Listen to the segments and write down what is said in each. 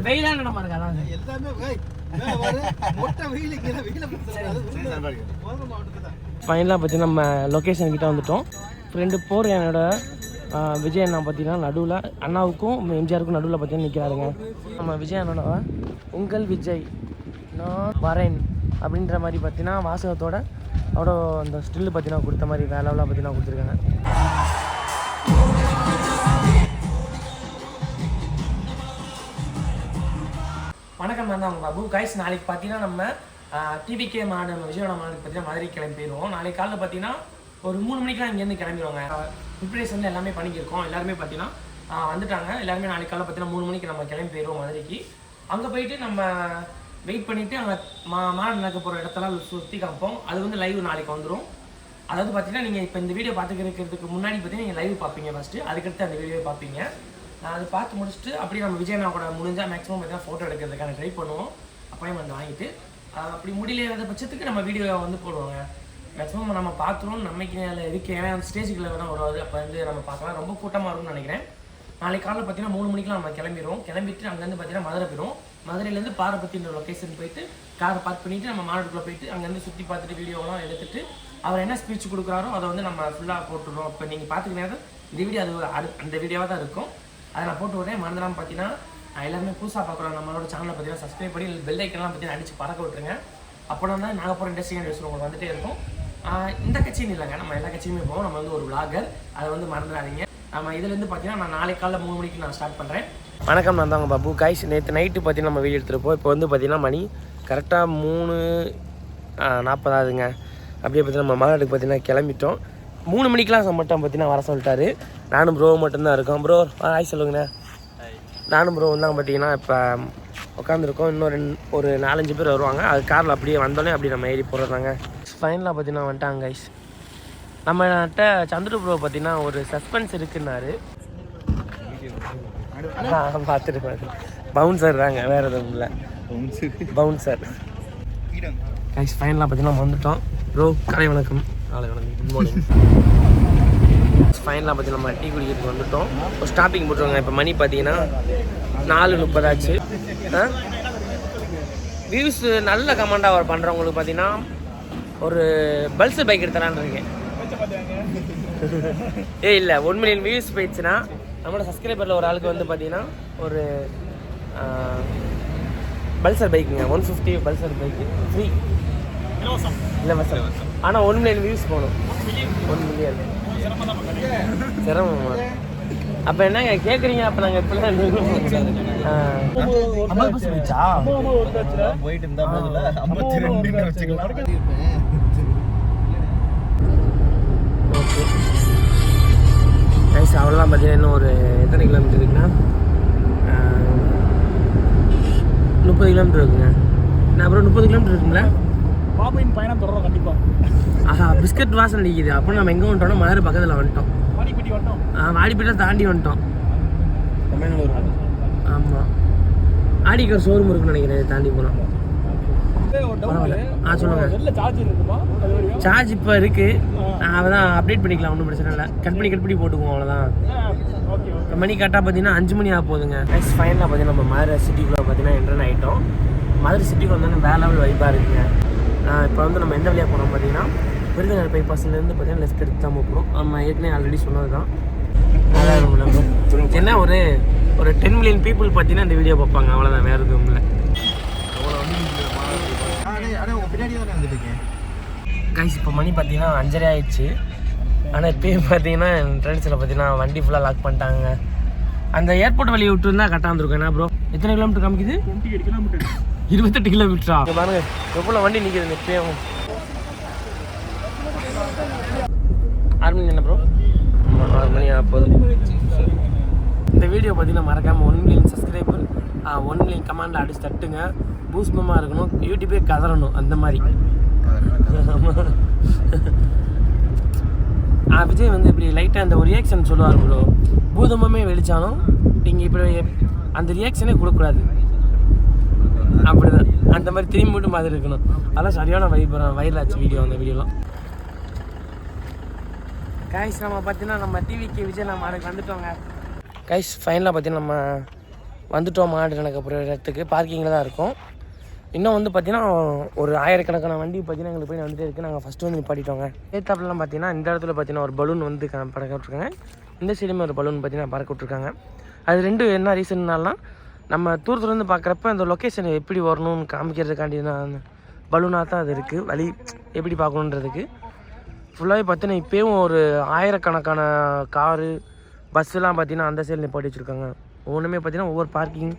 வெயிலான நம்ம இருக்காங்க எல்லாமே ஃபைனலாக பார்த்தீங்கன்னா நம்ம லொக்கேஷன் கிட்ட வந்துட்டோம். ஃப்ரெண்டு போகிற என்னோட விஜய் அண்ணா பார்த்தீங்கன்னா நடுவில் அண்ணாவுக்கும் எம்ஜிஆருக்கும் நடுவில் பார்த்தீங்கன்னா நிற்கிறாருங்க. நம்ம விஜய் அண்ணனோட உங்கள் விஜய் நான் வரேன் அப்படின்ற மாதிரி பார்த்தீங்கன்னா வாசகத்தோட அவரோட அந்த ஸ்டில்லு பார்த்தீங்கன்னா கொடுத்த மாதிரி வேலைவெல்லாம் பார்த்தீங்கன்னா கொடுத்துருக்காங்க. வணக்கம், நான் தான் உங்கள் பாபு. கைஸ், நாளைக்கு பார்த்தீங்கன்னா நம்ம டிவிகே மாடு விஜயோட மாடுக்கு பார்த்தீங்கன்னா மதுரை கிளம்பி போயிடுவோம். நாளைக்கு காலைல பார்த்தீங்கன்னா ஒரு 3 மணிக்கெலாம் இங்கேருந்து கிளம்பிடுவாங்க. ப்ரிப்பரேஷன் எல்லாமே பண்ணிக்கிருக்கோம். எல்லாருமே பார்த்தீங்கன்னா வந்துட்டாங்க. எல்லாருமே நாளைக்கு காலைல பார்த்தீங்கன்னா 3 மணிக்கு நம்ம கிளம்பி போயிடுவோம் மதுரைக்கு. அங்கே போயிட்டு நம்ம வெயிட் பண்ணிவிட்டு அங்கே மாடு நடக்க போகிற இடத்தெல்லாம் சுற்றி காப்போம். அது வந்து லைவ் நாளைக்கு வந்துடும். அதாவது பார்த்தீங்கன்னா நீங்கள் இப்போ இந்த வீடியோ பார்த்துக்கிறதுக்கு முன்னாடி பார்த்தீங்கன்னா நீங்கள் லைவ் பார்ப்பீங்க ஃபஸ்ட்டு. அதுக்கடுத்து அந்த வீடியோவை பார்ப்பீங்க. அது பார்த்து முடிச்சுட்டு அப்படியே நம்ம விஜயனா கூட முடிஞ்சால் மேக்ஸிமம் பார்த்தீங்கன்னா ஃபோட்டோ எடுக்கிறதுக்கான ட்ரை பண்ணுவோம். அப்பாயின்மெண்ட் வாங்கிட்டு அப்படி முடியலையாத பட்சத்துக்கு நம்ம வீடியோவை வந்து போடுவாங்க. மேக்ஸிமம் நம்ம பார்த்துருவோம். நம்பிக்கை இருக்குது. ஏன்னா அந்த ஸ்டேஜுக்குள்ள வேணால் வருவாது. அப்போ வந்து நம்ம பார்க்கலாம். ரொம்ப கூட்டமாக இருக்கும்னு நினைக்கிறேன். நாளைக்கு காலையில் பார்த்தீங்கன்னா 3 மணிக்கெலாம் நம்ம கிளம்பிடுவோம். கிளம்பிட்டு அங்கேருந்து பார்த்தீங்கன்னா மதுரை போயிடும். மதுரையிலேருந்து பாரபத்தின்ற லொக்கேஷன் போயிட்டு காரை பார்க் பண்ணிவிட்டு நம்ம மாடுக்குள்ளே போயிட்டு அங்கேருந்து சுற்றி பார்த்துட்டு வீடியோலாம் எடுத்துகிட்டு அவர் என்ன ஸ்பீச் கொடுக்குறாரோ அதை வந்து நம்ம ஃபுல்லாக போட்டுடுறோம். இப்போ நீங்கள் பார்த்துக்கிட்டே இந்த வீடியோ அது அந்த வீடியோவாக தான் இருக்கும். அதை நான் போட்டு விட்றேன். மறந்துடாமல் பார்த்தீங்கன்னா எல்லாருமே புதுசாக பார்க்குறோம் நம்மளோட சேனலை பார்த்தீங்கன்னா சப்ஸ்கிரைப் பண்ணி பெல் ஐக்கன்லாம் பார்த்தீங்கன்னா அடித்து பறக்க விட்டுருங்க. அப்போனா தான் நாங்கள் போகிற இன்ட்ரெஸ்டிங்கான நியூஸ் உங்களுக்கு வந்துகிட்டே இருக்கும். இந்த கட்சின்னு இல்லைங்க, நம்ம எல்லா கட்சியுமே போவோம். நம்ம வந்து ஒரு விளாகர், அதை வந்து மறந்துடாதீங்க. நம்ம இதுலேருந்து பார்த்தீங்கன்னா நான் நாளைக்கு காலைல 3 மணிக்கு நான் ஸ்டார்ட் பண்ணுறேன். வணக்கம், நான் தான் உங்கள் பாபு. கைஸ், நேற்று நைட்டு பார்த்தீங்கன்னா நம்ம வீடியோ எடுத்துருப்போம். இப்போ வந்து பார்த்தீங்கன்னா மணி கரெக்டாக 3:40 ஆகுதுங்க. அப்படியே பார்த்தீங்கன்னா நம்ம மாநாட்டுக்கு பார்த்தீங்கன்னா கிளம்பிட்டோம். 3 மணிக்கெலாம் மட்டும் பார்த்தீங்கன்னா வர சொல்லிட்டாரு. நானும் ப்ரோ மட்டும்தான் இருக்கோம். ப்ரோ ஹாய் சொல்லுங்கண்ணே. நானும் ப்ரோ தான் பார்த்தீங்கன்னா இப்போ உட்காந்துருக்கோம். இன்னும் ஒரு 4-5 பேர் வருவாங்க. அது காரில் அப்படியே வந்தோடனே அப்படியே நம்ம ஏறி போடுறாங்க. ஃபைனலாக பார்த்தீங்கன்னா வந்துட்டாங்க கைஸ். நம்மகிட்ட சந்துரு ப்ரோ பார்த்தீங்கன்னா ஒரு சஸ்பென்ஸ் இருக்குன்னாரு. பார்த்துட்டு பவுன்சர் தாங்க, வேறு எதுவும் இல்லை. Bouncer guys. ஃபைனலாக பார்த்தீங்கன்னா வந்துட்டோம். ப்ரோ காலை வணக்கம். காலை வணக்கம், குட் மார்னிங். ஃபைனலாக பார்த்தீங்கன்னா நம்ம டீ குடிக்கிறதுக்கு வந்துட்டோம். ஒரு ஸ்டாப்பிங் போட்டுருவாங்க. இப்போ மணி பார்த்தீங்கன்னா 4:30 ஆச்சு. வியூஸ் நல்ல கமெண்டாக அவர் பண்ணுறவங்களுக்கு பார்த்தீங்கன்னா ஒரு பல்சர் பைக் எடுத்தலான்னு இருக்கேன். இல்லை 1 மில்லியன் வியூஸ் போயிடுச்சுன்னா நம்மளோட சப்ஸ்கிரைபரில் ஒரு ஆளுக்கு வந்து பார்த்தீங்கன்னா ஒரு பல்சர் பைக்குங்க 150 பல்சர் பைக்கு ஃப்ரீ இலவசம். ஆனால் 1 மில்லியன் வியூஸ் போகணும். 1 மில்லியன் சிரமமா? அப்போ என்னங்க கேட்குறீங்க? அப்போ நாங்கள் இப்போலாம் போயிட்டு இருந்தா ஓகே கைஸ். அவ்வளோதான் பார்த்தீங்கன்னா இன்னும் ஒரு எத்தனை கிலோமீட்டர் இருக்குன்னா 30 கிலோமீட்டர் இருக்குங்க. நான் அப்புறம் 30 கிலோமீட்டர் இருக்குங்களா? பாபுவின் பயணம் தொடரும் கண்டிப்பாக. ஆஹா, பிஸ்கட் வாசனை அடிக்குது. அப்போ நம்ம எங்கே வந்துட்டோம்னா மதுரை பக்கத்தில் வந்துட்டோம். வாடிப்பட்டி வந்துட்டோம். வாடிப்பட்டியில் தாண்டி வந்துட்டோம். ஆமாம், ஆடிக்கு ஒரு ஷோரூம் இருக்குன்னு நினைக்கிறேன். தாண்டி போனோம். சொல்லுங்கள். சார்ஜ் இப்போ இருக்குது. அதான் அப்டேட் பண்ணிக்கலாம், ஒன்றும் பிரச்சனை இல்லை. கட் பண்ணி போட்டுக்குவோம், அவ்வளோதான். இப்போ மணி கரெக்டாக பார்த்தீங்கன்னா 5 மணி ஆக போகுதுங்க. நெக்ஸ்ட் ஃபைனலாக பார்த்தீங்கன்னா நம்ம மதுரை சிட்டிக்குள்ளே பார்த்தீங்கன்னா என்ட்ரன் ஆகிட்டோம். மதுரை சிட்டிக்கு வந்து வேற லெவல் வைப்பாக இருக்குங்க. இப்போ வந்து நம்ம எந்த வழியாக போனோம் பார்த்தீங்கன்னா விருதுநகர் பைபாஸ்லேருந்து பார்த்தீங்கன்னா லெஃப்ட் எடுத்து தான் போகிறோம். நம்ம ஏற்கனவே ஆல்ரெடி சொன்னது தான். என்ன ஒரு 10 மில்லியன் பீப்புள் பார்த்தீங்கன்னா இந்த வீடியோ பார்ப்பாங்க, அவ்வளோதான், வேறு எதுவும் இல்லை. கைஸ், இப்போ மணி பார்த்தீங்கன்னா 5:30 ஆயிடுச்சு. ஆனால் இப்போயும் பார்த்தீங்கன்னா ட்ரெண்ட்ஸில் பார்த்தீங்கன்னா வண்டி ஃபுல்லாக லாக் பண்ணிட்டாங்க. அந்த ஏர்போர்ட் வழியை விட்டு இருந்தால் கரெக்டாக இருந்திருக்கும். என்ன ப்ரோ, எத்தனை கிலோமீட்டர் காமிக்குது? 28 கிலோமீட்டர். 28 கிலோமீட்டரா? பாருங்க எவ்வளோ வண்டி நிற்கிது இப்போயும். 6 மணி என்ன ப்ரோ? 6 மணி ஆகுது. இந்த வீடியோ பார்த்தீங்கன்னா மறக்காமல் 1 மில்லியன் சப்ஸ்கிரைபர் 1 மில்லியன் கமெண்டில் அடிச்சு தட்டுங்க. பூஸ்பமாக இருக்கணும், யூடியூபே கதறணும் அந்த மாதிரி. விஜய் வந்து இப்படி லைட்டாக அந்த ஒரு ரியாக்ஷன் சொல்லுவார் ப்ரோ. பூதமே வெளிச்சாலும் நீங்கள் இப்படி அந்த ரியாக்ஷனே கொடுக்கக்கூடாது. அப்படிதான், அந்த மாதிரி திரும்பி மட்டும் மாதிரி இருக்கணும். அதெல்லாம் சரியான வைரல் ஆச்சு வீடியோ, அந்த வீடியோலாம். கைஸ், நம்ம பார்த்தீங்கன்னா நம்ம டிவிக்கு விஜய் நம்ம அதுக்கு வந்துட்டோங்க. கைஸ், ஃபைனலாக பார்த்தீங்கன்னா நம்ம வந்துட்டோம் மாடு நடக்க போகிற இடத்துக்கு. பார்க்கிங்கில் தான் இருக்கும். இன்னும் வந்து பார்த்திங்கன்னா ஒரு ஆயிரக்கணக்கான வண்டி பார்த்திங்கன்னா எங்களுக்கு போய் வந்துட்டே இருக்குது. நாங்கள் ஃபஸ்ட்டு வந்து நிப்பாட்டிட்டோங்க. ஏத்தாப்புலலாம் பார்த்திங்கன்னா இந்த இடத்துல பார்த்திங்கன்னா ஒரு பலூன் வந்து பறக்க விட்ருக்காங்க. இந்த சைடுமே ஒரு பலூன் பார்த்திங்கன்னா பறக்க விட்ருக்காங்க. அது ரெண்டு என்ன ரீசன்னாலாம் நம்ம தூரத்துலேருந்து பார்க்குறப்ப அந்த லொக்கேஷன் எப்படி வரணும்னு காமிக்கிறதுக்காண்டி நான் பலூனாக தான் அது இருக்குது. வழி எப்படி பார்க்கணுன்றதுக்கு ஃபுல்லாகவே பார்த்தீங்கன்னா இப்போயும் ஒரு ஆயிரக்கணக்கான காரு பஸ்ஸுலாம் பார்த்திங்கன்னா அந்த சைடில் நிப்பாட்டி வச்சுருக்காங்க. ஒன்றுமே பார்த்திங்கன்னா ஒவ்வொரு பார்க்கிங்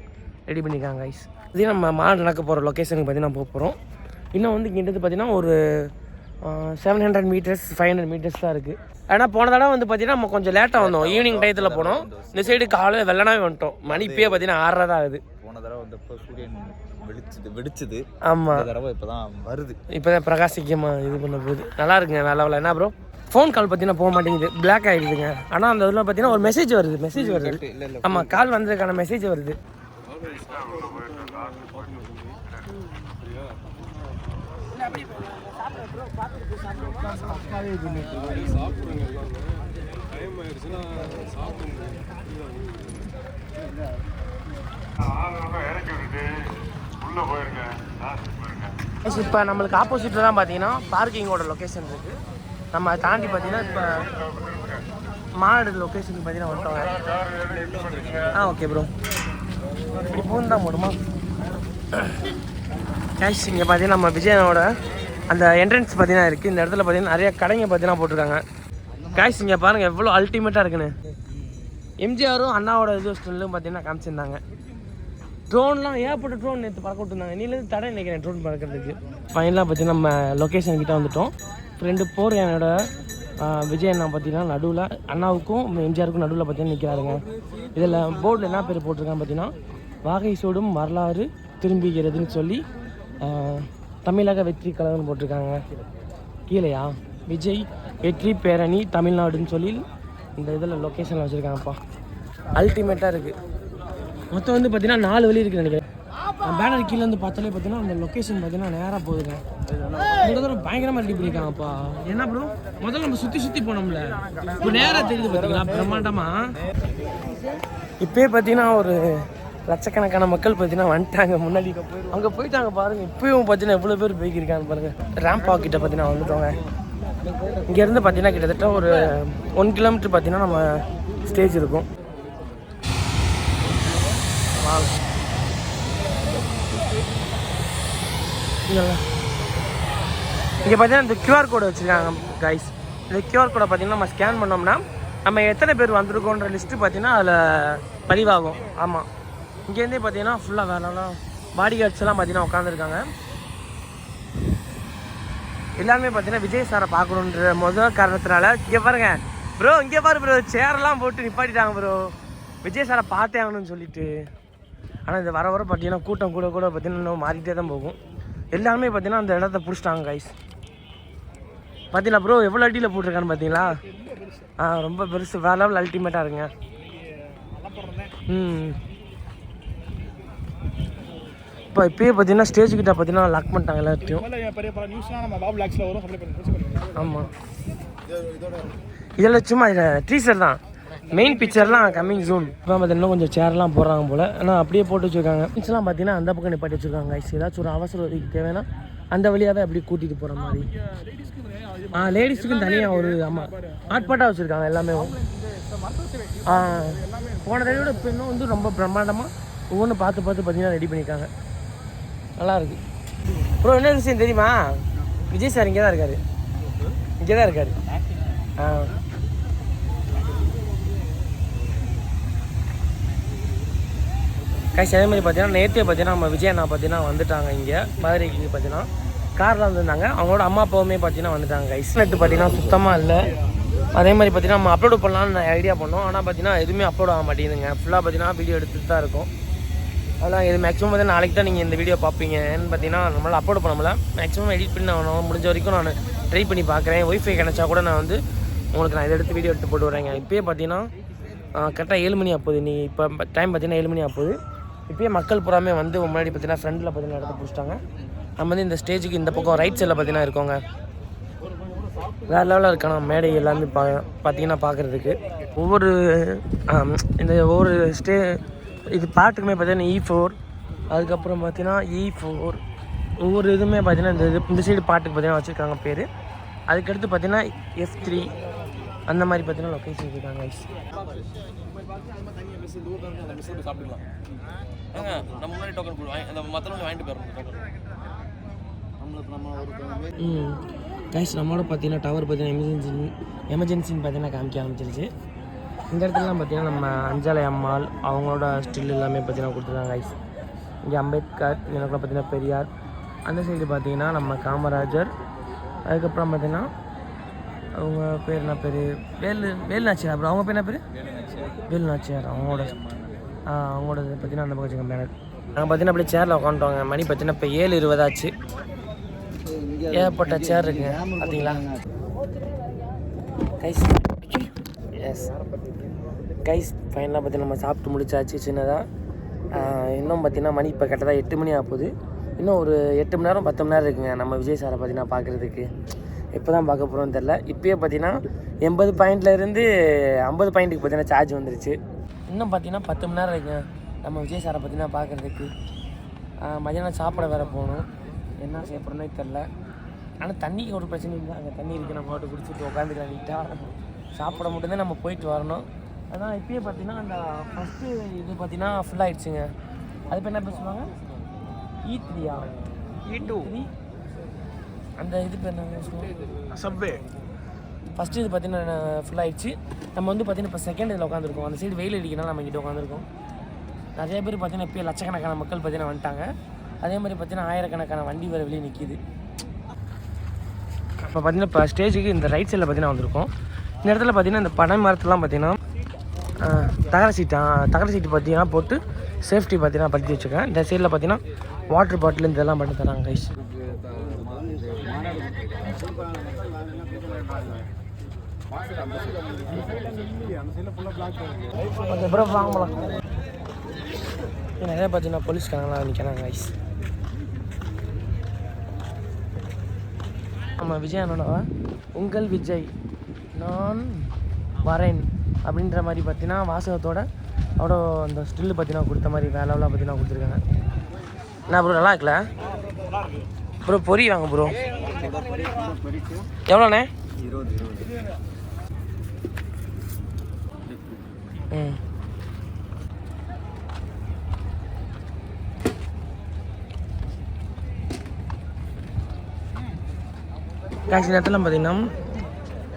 ரெடி பண்ணியிருக்காங்க கைஸ். இதே நம்ம மாடு நடக்க போகிற லொக்கேஷனுக்கு பார்த்திங்கன்னா போக போகிறோம். இன்னும் வந்து இங்கிட்டது பார்த்திங்கன்னா ஒரு 700 மீட்டர்ஸ் 500 மீட்டர்ஸ் தான் இருக்குது. ஆனால் போன தடவை வந்து பார்த்திங்கன்னா நம்ம கொஞ்சம் லேட்டாக வந்தோம். ஈவினிங் டயத்தில் போனோம். இந்த சைடு காலையில் வெள்ளனாவே வந்துட்டோம். மணி இப்போயே பார்த்திங்கன்னா 6:30 தான் ஆகுது. போன தடவை வந்தப்போ சூரியன் வெடிச்சது. ஆமாம், தடவை இப்போ தான் வருது. இப்போ தான் பிரகாசிக்கமாக இது பண்ண போகுது. நல்லா இருக்குங்க வேலை. என்ன ப்ரோ ஃபோன் கால் பார்த்தீங்கன்னா போக மாட்டேங்குது, பிளாக் ஆகிடுதுங்க. ஆனால் அந்த இதில் பார்த்தீங்கன்னா ஒரு மெசேஜ் வருது. ஆமாம், கால் வந்ததுக்கான மெசேஜ் வருது. இப்போ நம்மளுக்கு ஆப்போசிட்டில் தான் பார்த்தீங்கன்னா பார்க்கிங்கோட லொக்கேஷன் இருக்குது. நம்ம அதை தாண்டி பார்த்தீங்கன்னா இப்போ மாடு லொக்கேஷனுக்கு பார்த்தீங்கன்னா வந்துட்டோங்க. ஓகே ப்ரோ, இப்போ தான் போடுமா கேஷ். இங்கே பார்த்தீங்கன்னா நம்ம விஜயனோட அந்த என்ட்ரன்ஸ் பார்த்தீங்கன்னா இருக்குது. இந்த இடத்துல பார்த்தீங்கன்னா நிறைய கடைங்க பார்த்தீங்கன்னா போட்டிருக்காங்க. கேஷ் இங்கே பாருங்கள் எவ்வளோ அல்டிமேட்டாக இருக்குன்னு. எம்ஜிஆரும் அண்ணாவோட இது ஸ்டில்லும் பார்த்தீங்கன்னா காமிச்சிருந்தாங்க. ட்ரோன்லாம் ஏகப்பட்ட ட்ரோன் நேற்று பறக்க விட்டுருந்தாங்க. நீலேருந்து தடை நினைக்கிறேன் ட்ரோன் பறக்கிறதுக்கு. ஃபைனலாக பார்த்தீங்கன்னா நம்ம லொக்கேஷன் கிட்டே வந்துவிட்டோம். ஃப்ரெண்டு போர் என்னோட விஜய் அண்ணா பார்த்தீங்கன்னா நடுவில் அண்ணாவுக்கும் எம்ஜிஆருக்கும் நடுவில் பார்த்தீங்கன்னா நிற்கிறாருங்க. இதில் போர்டில் என்ன பேர் போட்டிருக்காங்க பார்த்தீங்கன்னா வாகை சூடும் வரலாறு திரும்புகிறதுன்னு சொல்லி தமிழக வெற்றி கழகம்னு போட்டிருக்காங்க. கீழேயா விஜய் வெற்றி பேரணி தமிழ்நாடுன்னு சொல்லி இந்த இதில் லொக்கேஷனில் வச்சுருக்காங்கப்பா. அல்டிமேட்டாக இருக்குது. மொத்தம் வந்து பார்த்தீங்கன்னா 4 வழி இருக்குது நினைக்கிறேன். பேனர் கீழே வந்து பார்த்தாலே பார்த்தீங்கன்னா அந்த லொக்கேஷன் பார்த்தீங்கன்னா நேராக போகுதுங்க. இந்த தூரம் பயங்கரமாக ரெடி பண்ணியிருக்காங்கப்பா. என்ன ப்ரோ முதல்ல நம்ம சுற்றி போனோம்ல, இப்போ நேராக தெரியுது பார்த்தீங்களா பிரம்மாண்டமாக. இப்போயே பார்த்தீங்கன்னா ஒரு லட்சக்கணக்கான மக்கள் பார்த்தீங்கன்னா வந்துட்டாங்க. முன்னாடி அங்கே போயிட்டாங்க பாருங்கள். இப்போயும் பார்த்தீங்கன்னா எவ்வளோ பேர் போய்க்கிருக்காங்க பாருங்கள். ரேம்ப் கிட்ட பார்த்தீங்கன்னா வந்துட்டோங்க. இங்கேருந்து பார்த்தீங்கன்னா கிட்டத்தட்ட ஒரு 1 கிலோமீட்டர் பார்த்தீங்கன்னா நம்ம ஸ்டேஜ் இருக்கும். இங்கே பார்த்தீங்கன்னா இந்த QR கோடு வச்சுருக்காங்க கைஸ். இந்த QR கோடை பார்த்தீங்கன்னா நம்ம ஸ்கேன் பண்ணோம்னா நம்ம எத்தனை பேர் வந்திருக்கோன்ற லிஸ்ட்டு பார்த்தீங்கன்னா அதில் பதிவாகும். ஆமாம், இங்கேருந்தே பார்த்தீங்கன்னா ஃபுல்லாக வேலைலாம் பாடி கார்ட்ஸ் எல்லாம் பார்த்தீங்கன்னா உட்காந்துருக்காங்க. எல்லாருமே பார்த்தீங்கன்னா விஜய் சாரை பார்க்கணுன்ற முதல் காரணத்தினால இங்கே பாருங்க ப்ரோ, இங்கே பாரு ப்ரோ, சேரெல்லாம் போட்டு நிப்பாட்டிட்டாங்க ப்ரோ, விஜய் சாரை பார்த்தே ஆகணும்னு சொல்லிட்டு. ஆனால் இந்த வர பார்த்தீங்கன்னா கூட்டம் கூட பார்த்தீங்கன்னா இன்னும் மாறிக்கிட்டே தான் போகும். எல்லாருமே பார்த்தீங்கன்னா அந்த இடத்த பிடிச்சிட்டாங்க கைஸ். பார்த்தீங்களா ப்ரோ எவ்வளோ அடியில் போட்டிருக்கான்னு பார்த்தீங்களா? ரொம்ப பெருசு, வேற லெவல் அல்டிமேட்டாக இருங்க. இப்போ இப்போயே பார்த்தீங்கன்னா ஸ்டேஜ் கிட்ட பார்த்தீங்கன்னா லாக் பண்ணிட்டாங்க எல்லாத்தையும். ஆமாம், இதெல்லாம் சும்மா டீசர் தான், மெயின் பிக்சர்லாம் கம்மிங் ஜூன். இப்போ பார்த்தீங்கன்னா கொஞ்சம் சேர்லாம் போடுறாங்க போல். ஆனால் அப்படியே போட்டு வச்சுருக்காங்க. திங்ஸ்லாம் பார்த்தீங்கன்னா அந்த பக்கம் நிப்பாட்டி வச்சுருக்காங்க கைஸ். ஏதாச்சும் ஒரு அவசர உதவிக்கு தேவைன்னா அந்த வழியாகவே அப்படியே கூட்டிகிட்டு போகிற மாதிரி. லேடிஸுக்கும் தனியாக ஒரு ஹாட்பாட்டாக வச்சுருக்காங்க எல்லாமே. போன தடவையோட இப்போ இன்னும் வந்து ரொம்ப பிரம்மாண்டமாக ஒவ்வொன்றும் பார்த்து பார்த்தீங்கன்னா ரெடி பண்ணியிருக்காங்க. நல்லாயிருக்கு ப்ரோ. என்ன விஷயம் தெரியுமா? விஜய் சார் இங்கே தான் இருக்கார். கைஸ் அதே மாதிரி பார்த்தீங்கன்னா நேற்றே பார்த்தீங்கன்னா நம்ம விஜய் அண்ணா பார்த்தீங்கன்னா வந்துட்டாங்க. இங்கே மதுரைக்கு பார்த்தீங்கன்னா காரில் வந்துருந்தாங்க. அவங்களோட அம்மா அப்பாவுமே பார்த்தீங்கன்னா வந்துட்டாங்க கைஸ். நெட்டு பார்த்தீங்கன்னா சுத்தமாக இல்லை. அதே மாதிரி பார்த்தீங்கன்னா நம்ம அப்லோடு பண்ணலான்னு ஐடியா பண்ணோம். ஆனால் பார்த்தீங்கன்னா எதுவுமே அப்லோட் ஆக மாட்டேங்குதுங்க. ஃபுல்லாக பார்த்தீங்கன்னா வீடியோ எடுத்துகிட்டு தான் இருக்கும். அதெல்லாம் இது மேக்ஸிமம் பார்த்தீங்கன்னா நாளைக்கு தான் நீங்கள் இந்த வீடியோ பார்ப்பீங்க. ஏன்னு பார்த்தீங்கன்னா நம்மளால் அப்லோட் பண்ண முடியல. மேக்ஸிமம் எடிட் பண்ணி நான் முடிஞ்ச வரைக்கும் நான் ட்ரை பண்ணி பார்க்குறேன். ஒய்ஃபை கிடச்சா கூட நான் வந்து உங்களுக்கு நான் இதை எடுத்து வீடியோ எடுத்து போட்டு வரேங்க. இப்போயே பார்த்தீங்கன்னா கரெக்டாக 7 மணி ஆகுது. நீங்கள் இப்போ டைம் பார்த்தீங்கன்னா 7 மணி ஆகுது. இப்போயே மக்கள் பூராமே வந்து முன்னாடி பார்த்தீங்கன்னா ஃப்ரெண்டில் பார்த்தீங்கன்னா இடத்த பிடிச்சிட்டாங்க. நம்ம வந்து இந்த ஸ்டேஜுக்கு இந்த பக்கம் ரைட் சைடில் பார்த்தீங்கன்னா இருக்கோங்க. வேறு லெவலில் இருக்கான மேடை எல்லாமே பார்த்தீங்கன்னா பார்க்குறதுக்கு ஒவ்வொரு இது பாட்டுக்குமே பார்த்தீங்கன்னா E4, அதுக்கப்புறம் பார்த்தீங்கன்னா E4, ஒவ்வொரு இதுவுமே பார்த்தீங்கன்னா இந்த சைடு பாட்டுக்கு பார்த்தீங்கன்னா வச்சுருக்காங்க பேர். அதுக்கடுத்து பார்த்தீங்கன்னா F3 அந்த மாதிரி பார்த்தீங்கன்னா லொக்கேஷன் இருக்காங்க கைஸ். நம்ம முன்னாடி டோக்கன் போடுவாங்க, அந்த மற்றவங்க வாங்கிட்டு போயிடணும் கைஸ். நம்மளோட பார்த்தீங்கன்னா டவர் பார்த்தீங்கன்னா எமர்ஜென்சின்னு பார்த்தீங்கன்னா காமிக்க ஆரம்பிச்சிருச்சு. இந்த இடத்துலலாம் பார்த்தீங்கன்னா நம்ம அஞ்சாலை அம்மாள் அவங்களோட ஸ்டில் எல்லாமே பார்த்தீங்கன்னா கொடுத்துருக்காங்க கைஸ். இங்கே அம்பேத்கர், எனக்குள்ள பார்த்தீங்கன்னா பெரியார், அந்த சைடு பார்த்தீங்கன்னா நம்ம காமராஜர், அதுக்கப்புறம் பார்த்தீங்கன்னா அவங்க பேர் என்ன பேர், வேலுநாச்சியார். அப்புறம் அவங்க பேர் என்ன பேர், வேலுநாச்சியார். அவங்களோட பார்த்தீங்கன்னா அந்த பக்கம் வச்சுக்கோங்க பேனர். நாங்கள் பார்த்தீங்கன்னா அப்படியே சேரில் உட்காந்துட்டோங்க. மணி பார்த்தீங்கன்னா இப்போ 7:20 ஆச்சு. ஏகப்பட்ட சேர் இருக்குங்க பார்த்தீங்களா கைஸ். எஸ் கைஸ், ஃபைனலாக பார்த்தீங்கன்னா நம்ம சாப்பிட்டு முடிச்சாச்சு சின்னதாக. இன்னும் பார்த்தீங்கன்னா மணி இப்போ கரெக்டாக 8 மணி ஆகுது. இன்னும் ஒரு 8 மணி நேரம் 10 மணி நேரம் இருக்குங்க நம்ம விஜய் சாரை பார்த்தீங்கன்னா பார்க்குறதுக்கு. எப்போ தான் பார்க்க போகிறோன்னு தெரில. இப்போயே பார்த்தீங்கன்னா 80 பாயிண்ட்லேருந்து 50 பாயிண்ட்டுக்கு பார்த்தீங்கன்னா சார்ஜ் வந்துருச்சு. இன்னும் பார்த்தீங்கன்னா 10 மணி நேரம் இருக்குங்க நம்ம விஜய் சாரை பார்த்தீங்கன்னா பார்க்குறதுக்கு. மதியானம் சாப்பிட வேறு போகணும், என்ன செய்ய போகிறோன்னே தெரில. ஆனால் தண்ணிக்கு ஒரு பிரச்சனை இல்லை, அங்கே தண்ணி இருக்குது, நம்ம மட்டும் குடிச்சிட்டு உட்காந்துக்கலாம் நீட்டாக. சாப்பிட மட்டும்தான் நம்ம போயிட்டு வரணும். அதான் இப்போயே பார்த்தீங்கன்னா அந்த ஃபஸ்ட்டு இது பார்த்தீங்கன்னா ஃபுல் ஆகிடுச்சுங்க. அது இப்போ என்ன பேசுவாங்க, E3 E2 அந்த இது பேர் என்ன சப்வே. ஃபஸ்ட்டு இது பார்த்தீங்கன்னா ஃபுல் ஆகிடுச்சு. நம்ம வந்து பார்த்தீங்கன்னா இப்போ செகண்ட் இதில் உட்காந்துருக்கோம். அந்த சைடு வெயில் அடிக்கனால நம்ம இங்கிட்ட உட்காந்துருக்கோம். நிறைய பேர் பார்த்தீங்கன்னா இப்போயே லட்சக்கணக்கான மக்கள் பார்த்தீங்கன்னா வந்துட்டாங்க. அதே மாதிரி பார்த்தீங்கன்னா ஆயிரக்கணக்கான வண்டி வேறு வெளியே நிற்கிது. இப்போ பார்த்தீங்கன்னா இப்போ ஸ்டேஜுக்கு இந்த ரைட் சைடில் பார்த்தீங்கன்னா வந்திருக்கோம். இந்த இடத்துல பார்த்தீங்கன்னா இந்த பனை மரத்துலாம் பார்த்தீங்கன்னா தகர சீட்டு பார்த்தீங்கன்னா போட்டு சேஃப்டி பார்த்தீங்கன்னா படுத்தி வச்சுருக்கேன். இந்த சைடில் பார்த்தீங்கன்னா வாட்டர் பாட்டில் இதெல்லாம் பண்ணி தராங்க கைஸ். அப்புறம் வாங்கலாம் நிறைய பார்த்தீங்கன்னா போலீஸ்காரங்களாம் நிற்கிறாங்க கைஸ். ஆமாம், விஜய் அண்ணனோட உங்கள் விஜய் நான் வரேன் அப்படின்ற மாதிரி பார்த்தீங்கன்னா வாசகத்தோட அவ்வளோ அந்த ஸ்டில்லு பார்த்தீங்கன்னா கொடுத்த மாதிரி வேலைலாம் பார்த்தீங்கன்னா கொடுத்துருக்காங்க. என்ன ப்ரோ நல்லா இருக்குல்ல ப்ரோ? பொரி வாங்க ப்ரோ. எவ்வளோண்ணே? 20. கைஸ் இந்த இடத்துல பார்த்தீங்கன்னா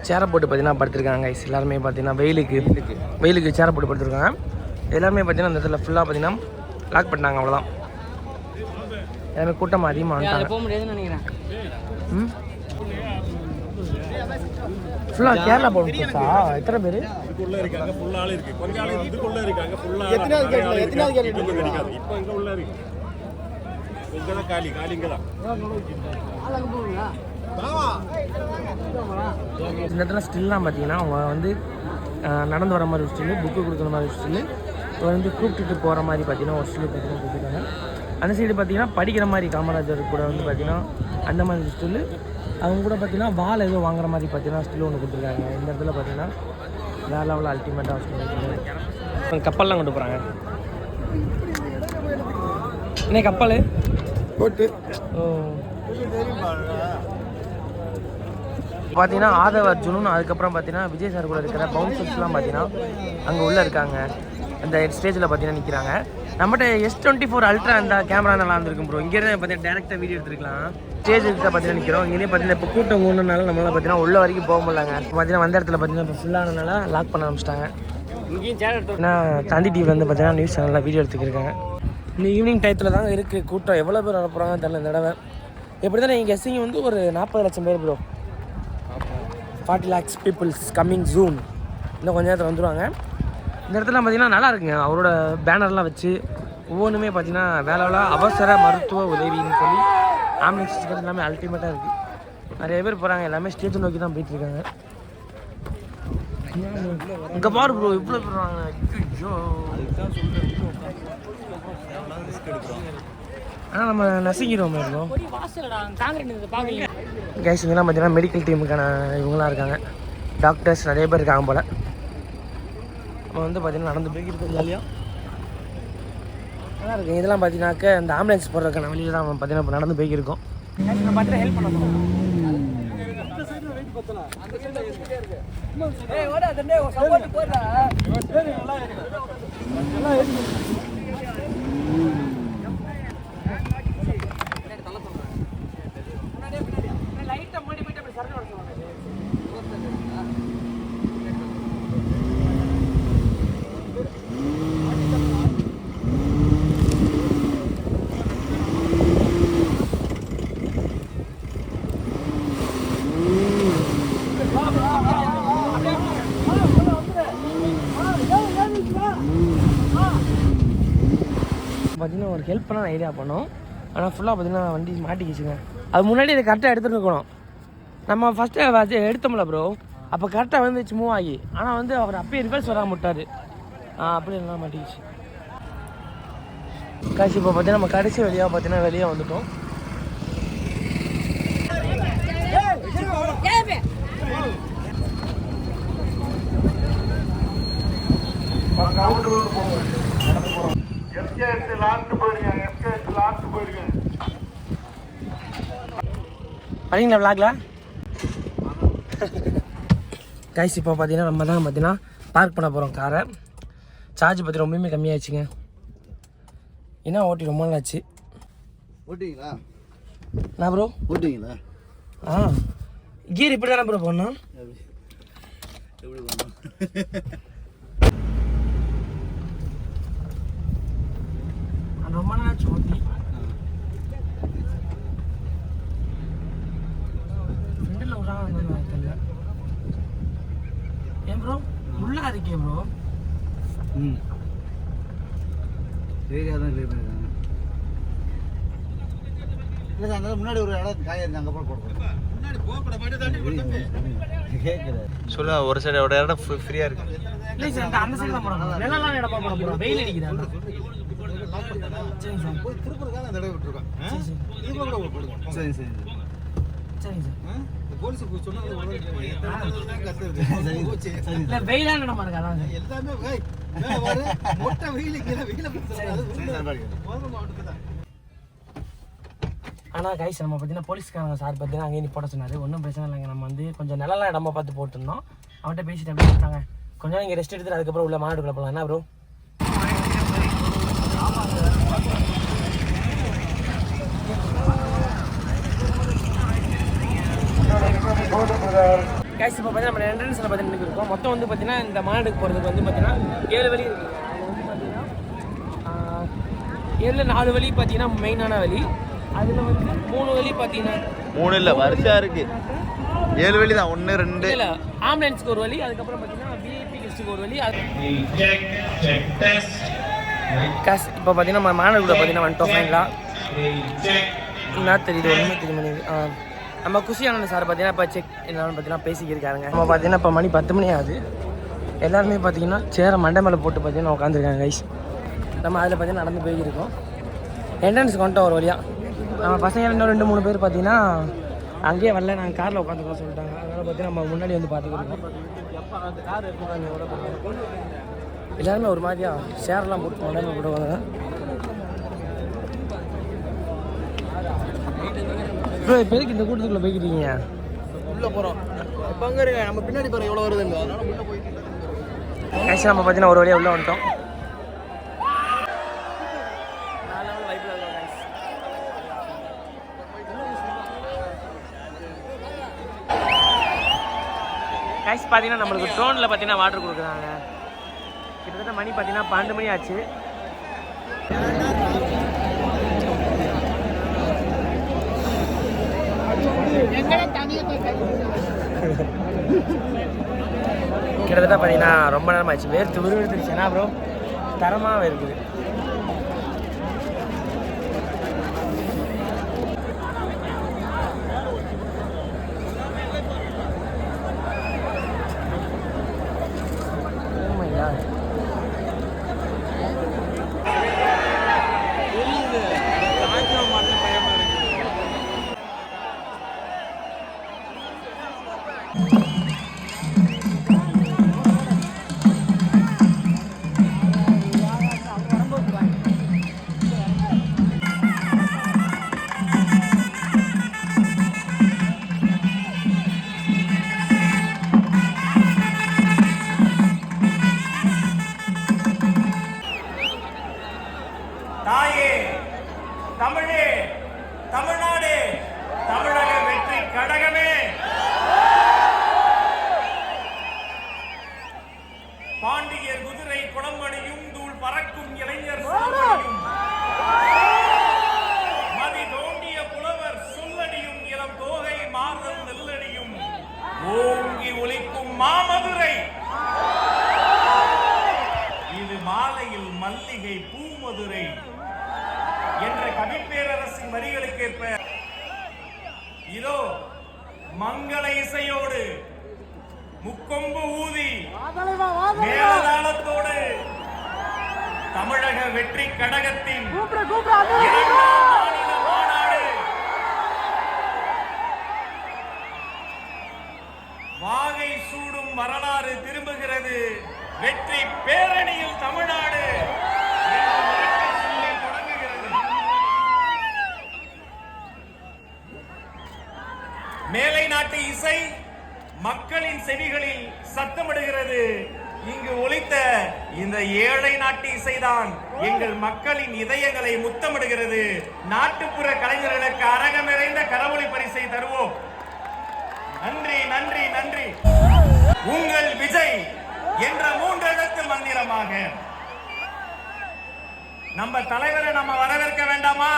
சேரை போட்டு பார்த்தீங்கன்னா படுத்துருக்காங்க கைஸ். எல்லாருமே பார்த்தீங்கன்னா வெயிலுக்கு சேரை போட்டு படுத்துருக்காங்க. எல்லாருமே பார்த்தீங்கன்னா இந்த இடத்துல ஃபுல்லாக பார்த்தீங்கன்னா லாக் பண்ணிட்டாங்க. அவ்வளோதான், எல்லாமே கூட்டம் அதிகமாக வந்துட்டாங்க. போக முடியாதுன்னு நினைக்கிறேன். ஃபுல்லாக கேரளா போகணுச்சா? எத்தனை பேர்? இந்த இடத்துல ஸ்டில்லாம் பார்த்தீங்கன்னா அவங்க வந்து நடந்து வர மாதிரி ஒரு ஸ்டில்லு, புக்கு கொடுக்குற மாதிரி ஒரு ஸ்டில்லு, வந்து கூப்பிட்டுட்டு போகிற மாதிரி பார்த்தீங்கன்னா ஒரு ஸ்டில்லு பார்த்தீங்கன்னா கொடுத்துருக்காங்க. அந்த சைடு பார்த்தீங்கன்னா படிக்கிற மாதிரி காமராஜர் கூட வந்து பார்த்தீங்கன்னா அந்த மாதிரி ஸ்டில்லு, அவங்க கூட பார்த்தீங்கன்னா வால் ஏதோ வாங்குற மாதிரி பார்த்தீங்கன்னா ஸ்டில் ஒன்று கொடுத்துருக்காங்க. இந்த இடத்துல பார்த்தீங்கன்னா வேறு லெவலில் அல்டிமேட்டாக ஸ்டில் கப்பல்லாம் கொண்டு போகிறாங்க. இன்னைக்கு கப்பல் போட்டு பார்த்தீங்கன்னா ஆதவ அர்ஜுனும், அதுக்கப்புறம் பார்த்தீங்கன்னா விஜய் சார் கூட இருக்கிற பவுன்சர்ஸ்லாம் பார்த்தீங்கன்னா அங்கே உள்ளே இருக்காங்க. அந்த ஸ்டேஜில் பார்த்தீங்கன்னா நிற்கிறாங்க. நம்மகிட்ட S24 அல்ட்ரா அந்த கேமரா நல்லா இருந்திருக்கும் ப்ரோ. இங்கேருந்து பார்த்தீங்கன்னா டேரெக்டாக வீடியோ எடுத்துருக்கலாம். ஸ்டேஜுக்கு தான் பார்த்தீங்கன்னா நிற்கிறோம். இங்கேயே பார்த்தீங்கன்னா இப்போ கூட்டம் கூடனால நம்மளால் பார்த்தீங்கன்னா உள்ள வரைக்கும் போக முடியலங்க. பார்த்தீங்கன்னா வந்த இடத்துல பார்த்தீங்கன்னா இப்போ ஃபுல்லானனால லாக் பண்ண ஆரம்பிச்சிட்டாங்க. இங்கேயும் சேர் எடுத்து ஏன்னா தந்தி டிவியில் வந்து பார்த்தீங்கன்னா நியூஸ் சேனலில் வீடியோ எடுத்துக்கிருக்காங்க. இந்த ஈவினிங் டயத்தில் தான் இருக்குது கூட்டம். எவ்வளோ பேர் வர போகிறாங்கன்னு தெரியல இந்த தடவை. எப்படி தான் நீங்கள் கெஸ்ஸிங் வந்து ஒரு 40 லட்சம் பேர் bro. 40 lakhs peoples coming June. இன்னும் கொஞ்சம் நேரத்தில் வந்துடுவாங்க. இந்த இடத்துல பார்த்தீங்கன்னா நல்லா இருக்குங்க. அவரோட பேனர்லாம் வச்சு ஒவ்வொன்றுமே பார்த்தீங்கன்னா வேலை அவசர மருத்துவ உதவின்னு சொல்லி ஆம்புலன்ஸ் எல்லாமே அல்டிமேட்டாக இருக்குது. நிறைய பேர் போகிறாங்க, எல்லாமே ஸ்டேஜ் நோக்கி தான் போயிட்டுருக்காங்க. இங்கே பாரு ப்ரோ இவ்வளோ போடுறாங்க. ஆனால் நம்ம நசுங்கிடுவோம் இருக்கோம் கேஸ். இங்கெல்லாம் பார்த்தீங்கன்னா மெடிக்கல் டீமுக்கான இவங்களாம் இருக்காங்க, டாக்டர்ஸ் நிறைய பேர் இருக்காங்க போல். நம்ம வந்து பார்த்தீங்கன்னா நடந்து போய்க்கிட்டு ஜாலியாக நல்லா இருக்குது. இதெல்லாம் பார்த்தீங்கன்னாக்க இந்த ஆம்புலன்ஸ் போடுறதுக்கான வழியில் தான் பார்த்தீங்கன்னா இப்போ நடந்து போய்க்கிருக்கோம். பார்த்தீங்கன்னா ஹெல்ப் பண்ண போகிறோம். லைட்டாக மூடி போயிட்டு அப்படி சரணம் வர சொல்லுவாங்க. பார்த்தீங்கன்னா ஒரு ஹெல்ப் பண்ண ஐடியா பண்ணோம். ஆனால் ஃபுல்லாக பார்த்தீங்கன்னா வண்டி மாட்டிக்கிச்சுங்க. அது முன்னாடி இதை கரெக்டாக எடுத்துகிட்டு இருக்கணும். நம்ம ஃபஸ்ட்டு எடுத்தோம்ல ப்ரோ, அப்போ கரெக்டாக வந்துச்சு மூவ் ஆகி. ஆனால் வந்து அவர் அப்பயே ரிவர்ஸ் வராமல் விட்டார். அப்படி எல்லாம் மாட்டிக்கிச்சு. காசு இப்போ பார்த்தீங்கன்னா நம்ம கடைசி வழியாக பார்த்தீங்கன்னா வெளியே வந்துட்டோம். வரீங்களா விளாக்ல கைஸ்? இப்போ பார்த்தீங்கன்னா நம்ம தான் பார்த்தீங்கன்னா பார்க் பண்ண போகிறோம் காரை. சார்ஜ் பற்றி ரொம்பவுமே கம்மியாகிடுச்சுங்க. என்ன ஓட்டி ரொம்ப நாள் ஆச்சு. ஓட்டிங்களா? நான் ப்ரோ ஓட்டிங்களா? கியர் இப்படி தானே ப்ரோ போடணும். எப்படி போகணும்? ரொம்ப நாள் ஆச்சு ஓட்டி. ஃப்ரெண்டில் விட்றாங்க தெரியல. ஏன் ப்ரோ உள்ளே இருக்கே ப்ரோ? ஏரியா தான் கிளியர் பண்ணிருக்காங்க. இல்லை சார், அங்கே முன்னாடி ஒரு இடம் காய இருக்கு, அங்கே போட சொல்ல ஒரு சைடு ஒரு இடம் ஃப்ரீயாக இருக்கு. இல்லை சார், அந்த சைடு தான் போடணும். நிலலாம் இடமா போட போகிறோம். வெயில் அடிக்குது. சரிங்க சார். திருப்பூருக்காக அந்த இடம் விட்டுருக்கோம். இது கூட போடுங்க. சரி சரி சரிங்க சார். போலீஸுக்கு சொன்னாங்க வெயிலான இடமா இருக்கு. அதான் சார் எல்லாமே மொட்டை வெயிலுக்கு ஆனால் கைஸ் நம்ம பார்த்தீங்கன்னா போலீஸ்காரங்க சார் பார்த்தீங்கன்னா அங்கேயே போட சொன்னார். ஒன்றும் பிரச்சனை இல்லைங்க. நம்ம வந்து கொஞ்சம் நிலலாம் இடமா பார்த்து போட்டுருந்தோம். அவன்கிட்ட பேசிட்டு அப்படியே கொடுத்தாங்க. கொஞ்சம் இங்கே ரெஸ்ட் எடுத்துட்டு அதுக்கப்புறம் உள்ள மாநாடுக்குள்ள போகலாம். என்ன ப்ரோ? கைஸ் இப்போ பார்த்தீங்கன்னா நம்ம என்ட்ரன்ஸில் பார்த்தீங்கன்னா இருக்கோம். மொத்தம் வந்து பார்த்தீங்கன்னா இந்த மாநாடுக்கு போகிறதுக்கு வந்து பார்த்தீங்கன்னா 7 வழி இருக்குது. அதில் வந்து பார்த்தீங்கன்னா 7 4 வழி பார்த்தீங்கன்னா மெயினான வழி. அதில் வந்து 3 வழி பார்த்தீங்கன்னா 3 இல்லை வரிசையாக இருக்குது. 7 வழி தான். 1 2 இல்லை ஆம்புலன்ஸுக்கு ஒரு வழி. அதுக்கப்புறம் பார்த்தீங்கன்னா விஐபி கெஸ்ட்டுக்கு ஒரு வழி. காசு இப்போ பார்த்தீங்கன்னா நம்ம மாநாடுக்குள்ள பார்த்தீங்கன்னா வந்துட்டோம். ஃபைனலாக என்ன தெரியுது ஒன்றுமே தெரியுது. நம்ம குஷியான சார் பார்த்தீங்கன்னா இப்போ செக் என்னன்னு பார்த்தீங்கன்னா பேசிக்கிருக்காருங்க. நம்ம பார்த்தீங்கன்னா இப்போ மணி 10 மணி ஆகுது. எல்லாருமே பார்த்தீங்கன்னா சேரை மண்டை மேலே போட்டு பார்த்தீங்கன்னா உட்காந்துருக்காங்க கைஸ். நம்ம அதில் பார்த்தீங்கன்னா நடந்து போய்க்கிருக்கோம். என்ட்ரன்ஸுக்கு வந்துட்டோம் ஒரு வழியாக. நம்ம பசங்க இன்னும் 2-3 பேர் பார்த்தீங்கன்னா அங்கேயே வரல, நாங்கள் காரில் உட்காந்துக்கோம் சொல்லிட்டாங்க. அதனால் பார்த்தீங்கன்னா நம்ம முன்னாடி வந்து பார்த்துக்கிருக்கோம். எல்லாருமே ஒரு மாதிரியா ஷேர்லாம் போட்டு உடனே போடுவாங்க. ப்ரோ இப்போ எதுக்கு இந்த கூட்டத்துக்குள்ளே போய்க்கிட்டீங்க? உள்ளே போகிறோம். இப்போ அங்கே இருங்க, நம்ம பின்னாடி போகிறோம் எவ்வளோ வருதுங்க. அதனால உள்ளே போயிட்டு ஆக்சுவலாக நம்ம பார்த்தீங்கன்னா ஒரு வழியாக உள்ளே வந்துட்டோம். கைஸ் பார்த்தீங்கன்னா நம்மளுக்கு ட்ரோனில் பார்த்தீங்கன்னா வாட்டர் கொடுக்குறாங்க. கிட்டத்தட்ட மணி பார்த்தீங்கன்னா 12 மணி ஆச்சு. கிட்டத்தட்ட பார்த்தீங்கன்னா ரொம்ப நேரம் ஆச்சு. வேர்த்து விறுவிறுத்துருச்சு. ஏன்னா ப்ரோ தரமாக இருக்குது. தாயே, தமிழே, தமிழ்நாடு, தமிழக வெற்றி கழகமே, பாண்டியர் குதிரை குளம்படியும் தூள் பறக்கும் இளைஞர் சொல்லடியும், மதி தோண்டிய புலவர் சொல்லடியும் இளம் தோகை மாறுதல் நெல்லடியும் ஓங்கி ஒலிக்கும் மாமதுரை. இது மாலையில் மல்லிகை பூமதுரை என்ற கவிப்பேரரசின் வரிகளுக்கேற்ப இதோ மங்கள இசையோடு முக்கொம்பு ஊதி மேலதாளத்தோடு தமிழக வெற்றி கழகத்தின் இரண்டாம் மாநில மாநாடு வாகை சூடும் வரலாறு திரும்புகிறது. வெற்றி பேரணியில் தமிழ்நாடு என்று முழக்கம் சொல்லி தொடங்குகிறது. மேலை நாட்டு இசை மக்களின் செவிகளில் சத்தமிடுகிறது. இங்கு ஒலித்த இந்த ஏழை நாட்டு இசைதான் எங்கள் மக்களின் இதயங்களை முத்தமிடுகிறது. நாட்டுப்புற கலைஞர்களுக்கு அரங்கம் நிறைந்த கரவொலி பரிசை தருவோம். நன்றி, நன்றி, நன்றி. உங்கள் விஜய் என்ற 3 எழுத்து மந்திரமாக நம்ம தலைவரை நம்ம வரவேற்க வேண்டாமா?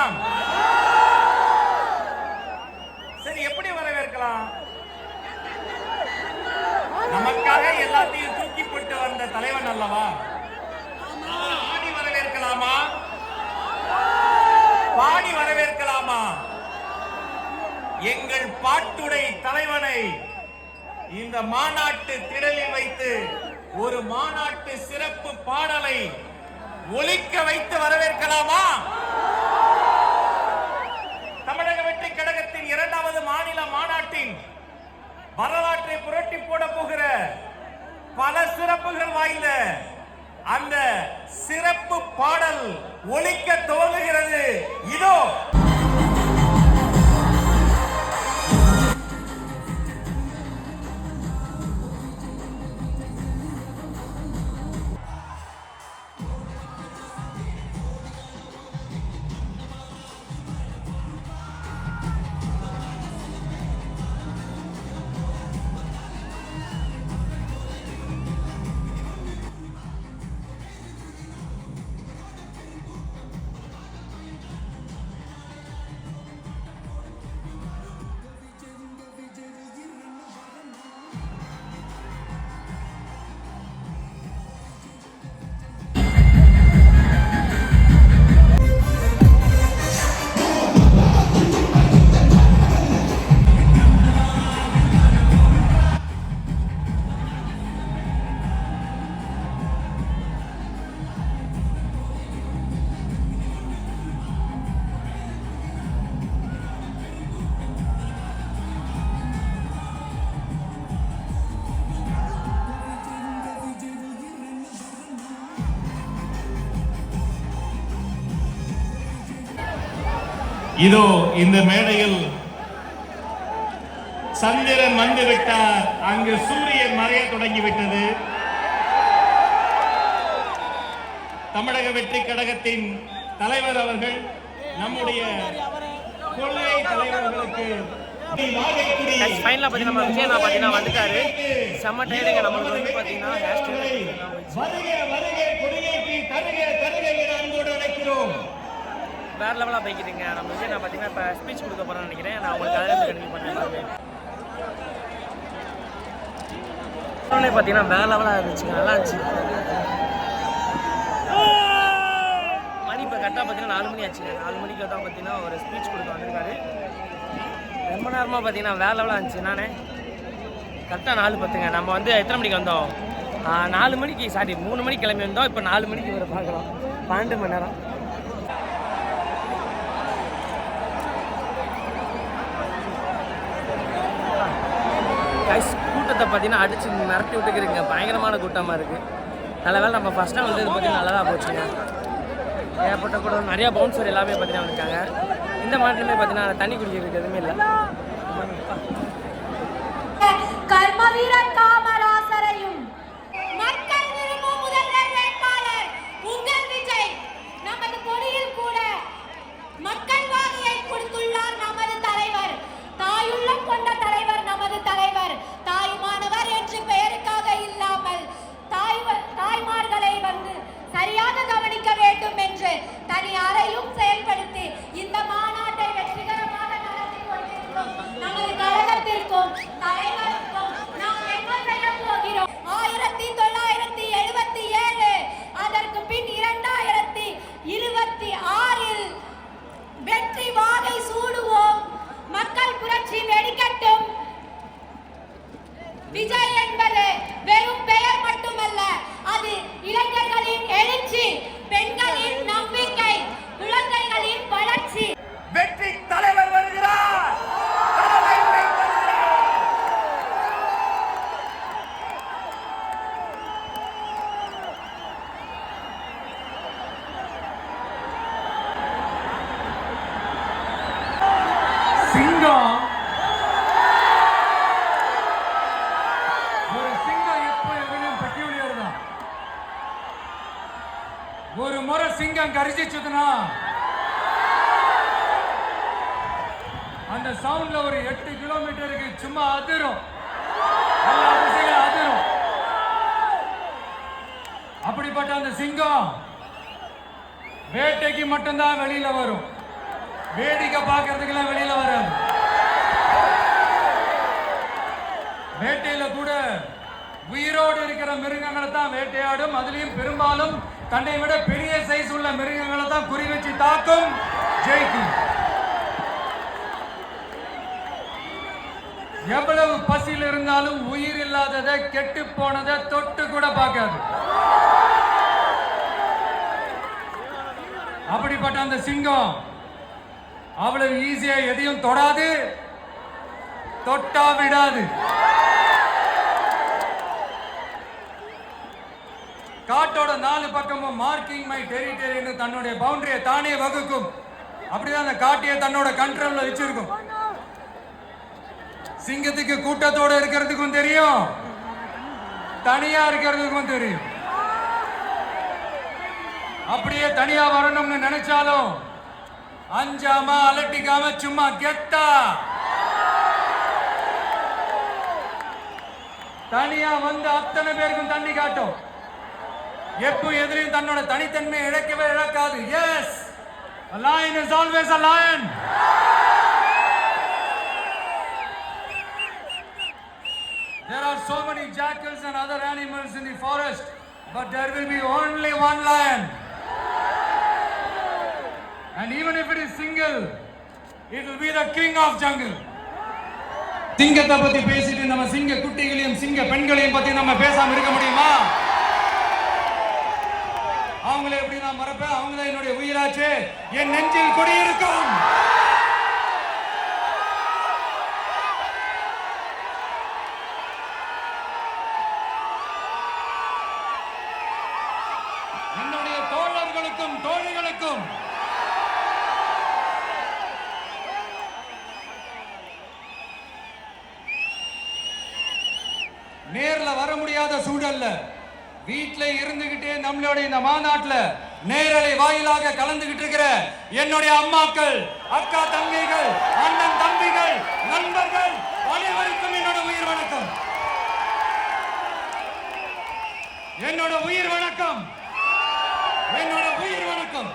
சரி, எப்படி வரவேற்கலாம்? நமக்காக எல்லாத்தையும் தூக்கி போட்டு வந்த தலைவன் அல்லவா? ஆடி வரவேற்கலாமா? பாடி வரவேற்கலாமா? எங்கள் பாட்டுடை தலைவனை இந்த மாநாட்டு திடலில் வைத்து ஒரு மாநாட்டு சிறப்பு பாடலை ஒலிக்க வைத்து வரவேற்கலாமா? தமிழக வெற்றி கழகத்தின் 2வது மாநில மாநாட்டின் வரலாற்றை புரட்டி போட போகிற பல சிறப்புகள் வாய்ந்த அந்த சிறப்பு பாடல் ஒலிக்க துவங்குகிறது. இதோ இதோ இந்த மேடையில் சந்திரன் வந்துவிட்டார். அங்கு சூரியன் மறைய தொடங்கிவிட்டது. தமிழக வெற்றி கழகத்தின் தலைவர் அவர்கள் நம்முடைய கொள்கை தலைவர்களுக்கு ஃபைனலாக பார்த்தீங்கன்னா விஜய் நான் பார்த்தீங்கன்னா வந்துட்டாரு. செம்ம டயர்டுங்க. நம்மளுக்கு வந்து பார்த்தீங்கன்னா வேற லெவலாக போய்க்கிட்டுங்க. நம்ம விஜய் நான் பார்த்தீங்கன்னா இப்போ ஸ்பீச் கொடுக்க போகிறேன்னு நினைக்கிறேன். நான் உங்களுக்கு அதில் கண்டினியூ பண்ணுறேன். பார்த்தீங்கன்னா வேற லெவலாக இருந்துச்சுங்க. நல்லா இருந்துச்சு. மணி இப்போ கரெக்டாக பார்த்தீங்கன்னா 4 மணி ஆச்சுங்க. 4 மணிக்கு தான் பார்த்தீங்கன்னா ஒரு ஸ்பீச் கொடுக்க வந்திருக்காரு. ரொம்ப நேரமாக பார்த்தீங்கன்னா வேற லெவலாக இருந்துச்சு. நானே கரெக்டாக 4:10ங்க. நம்ம வந்து எத்தனை மணிக்கு வந்தோம்? 4 மணிக்கு, சாரி 3 மணிக்கு கிளம்பி வந்தோம். இப்போ 4 மணிக்கு இவரை பார்க்குறோம். 12 மணி நேரம். கூட்டத்தை பார்த்தீங்கன்னா அடிச்சு மிரட்டி விட்டுக்கிறீங்க. பயங்கரமான கூட்டமாக இருக்குது. நல்ல வேலை நம்ம ஃபஸ்ட் டைம் வந்து இது பார்த்தீங்கன்னா நல்லா தான் போச்சுங்க. ஏற்பட்ட கூட நிறையா பவுன்சர் எல்லாமே பார்த்தீங்கன்னா வந்துருக்காங்க. இந்த மாட்டிலுமே பார்த்தீங்கன்னா தண்ணி குடிக்கிறதுக்கு எதுவுமே இல்லை. கர்மவீரர் காமராசரையும் மக்கள் விரும்பும் முதல்வர் வேட்பாளர் உங்கள் விஜய் நமது கொடியில் மக்கள் வாரியை கொடுத்துள்ளார் நமது தலைவர். தாயுள்ளம் கொண்ட தலைவர் நமது தலைவர். தாயுமானவர் என்று பெயருக்காக இல்லாமல் தாய்மார்களை சரியாக கவனிக்க வேண்டும் என்று தனி அறையும் செயல்படுத்தி இந்த மாநாட்டை வெற்றிகரமாக நடத்தி கொண்டிருக்கும் நமது கழகத்திற்கும் தலைவருக்கும் நாம் என்ன செய்ய போகிறோம்? 1977 அதற்கு பின் 2026 வெற்றி வாகை சூடுவோம். மக்கள் புரட்சி வெடிக்கட்டும். விஜய் என்பது வெறும் பெயர் மட்டுமல்ல, அது இளைஞர்களின் எழுச்சி, பெண்களின் நம்பிக்கை, குழந்தைகளின் வளர்ச்சி. வெற்றி தலைவர் வருகிறார். சிங்கம் ஒரு சிங்கம் எப்போ எதுவும் பெட்டியுடையதுதான். ஒரு முறை சிங்கம் கரிச்சிச்சுதுன்னா அந்த சவுண்ட்ல ஒரு 8 கிலோமீட்டருக்கு சும்மா அதிரும், எல்லா திசைகளும் அதிரும். அப்படிப்பட்ட அந்த சிங்கம் வேட்டைக்கு மட்டும்தான் வெளியில வரும், வேடிக்கை பார்க்கறதுக்கெல்லாம் வெளியில வராது. வேட்டையில கூட உயிரோடு இருக்கிற மிருகங்களை தான் வேட்டையாடும். அதுலயும் பெரும்பாலும் தன்னை விட பெரிய சைஸ் உள்ள மிருகங்களை தான் குறி வச்சு தாக்கும், ஜெயிக்கும். எவ்வளவு பசியில் இருந்தாலும் உயிர் இல்லாததை, கெட்டு போனதை தொட்டு கூட பார்க்காது. அப்படிப்பட்ட அந்த சிங்கம் அவ்வளவு ஈஸியா எதையும் தொடாது, தொட்டா விடாது. காட்டோட 4 பக்கமும் மார்க்கிங் மை டெரிட்டரின்னு தன்னுடைய பவுண்டரியை தானே வகுக்கும். அப்படிதான் அந்த காட்டியை தன்னோட கண்ட்ரோல்ல வச்சிருக்கும். சிங்கத்துக்கு கூட்டத்தோட இருக்கிறதுக்கும் தெரியும், தனியா இருக்கிறதுக்கும் தெரியும். அப்படியே தனியா வரணும்னு நினைச்சாலும் அஞ்சாம அலட்டிக்காம சும்மா கெத்தா தனியா வந்து அத்தனை பேருக்கும் தண்ணி காட்டும். எப்போ எதிரையும் தன்னோட தனித்தன்மை இழக்கவே இழக்காது. Yes, a lion is always a lion. There are so many jackals and other animals in the forest, but there will be only one lion. And even if it is single, it will be the king of jungle. சிங்கத்தை பத்தி பேசிட்டு நம்ம சிங்க குட்டிகளையும் சிங்க பெண்களையும் பத்தி நம்ம பேசாம இருக்க முடியுமா? அவங்கள எப்படி நான் மறப்பேன்? அவங்கள என்னுடைய உயிராச்சு, என் நெஞ்சில் குடியிருக்கும். என்னுடைய தோழர்களுக்கும் தோழிகளுக்கும் நேர்ல வர முடியாத சூழல்ல வீட்ல இருந்துகிட்டே நம்மளுடைய இந்த மாநாட்டுல நேரலை வாயிலாக கலந்துகிட்டு இருக்கிற என்னுடைய அம்மாக்கள், அக்கா தங்கைகள், அண்ணன் தம்பிகள், நண்பர்கள் அனைவருக்கும் என்னோட உயிர் வணக்கம். என்னோட உயிர் வணக்கம், என்னோட உயிர் வணக்கம்.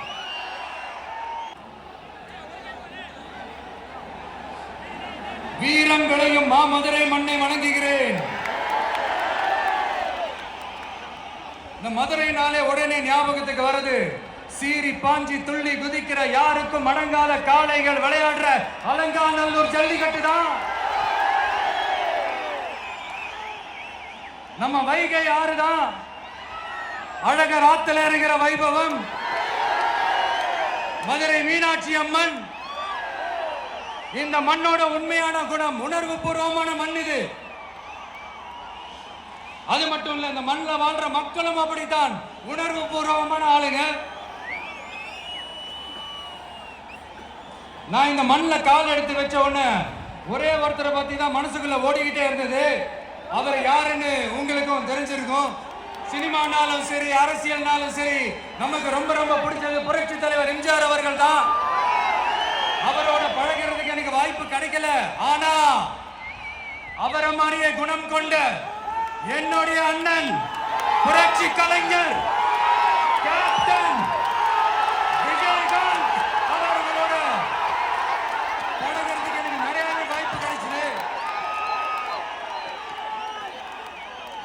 வீரம் விளையும் மாமதுரை மண்ணை வணங்குகிறேன். இந்த மதுரைனாலே உடனே ஞாபகத்துக்கு வருது சீறி பாஞ்சி துள்ளி குதிக்கிற யாருக்கும் அடங்காத காளைகள் விளையாடுற அலங்காநல்லூர் ஜல்லிக்கட்டு தான். நம்ம வைகை ஆறுதான் அழகர் ஆத்துல இருக்கிற வைபவம். மதுரை மீனாட்சி அம்மன் இந்த மண்ணோட உண்மையான குணம், உணர்வு பூர்வமான மண் இது. அது மட்டும் இல்ல, இந்த மண்ணில் வாழ்ற மக்களும் அப்படித்தான் உணர்வு பூர்வமான ஆளுங்க. நான் இந்த மண்ணில் கால் எடுத்து வச்ச உடனே ஒரே ஒருத்தரை பத்தி தான் மனசுக்குள்ள ஓடிக்கிட்டே இருந்தது. அவர் யாருன்னு உங்களுக்கும் தெரிஞ்சிருக்கும். சினிமானாலும் சரி, அரசியல்னாலும் சரி, நமக்கு ரொம்ப ரொம்ப பிடிச்சது புரட்சி தலைவர் எம்ஜிஆர் அவர்கள் தான். அவரோட பழகிறதுக்கு எனக்கு வாய்ப்பு கிடைக்கல. ஆனா அவரை மாதிரியே குணம் கொண்ட என்னுடைய அண்ணன் புரட்சி கலைஞர் கேப்டன் விஜயகாந்த் அவர்களோட பழகிறதுக்கு எனக்கு நிறைய வாய்ப்பு கிடைச்சது.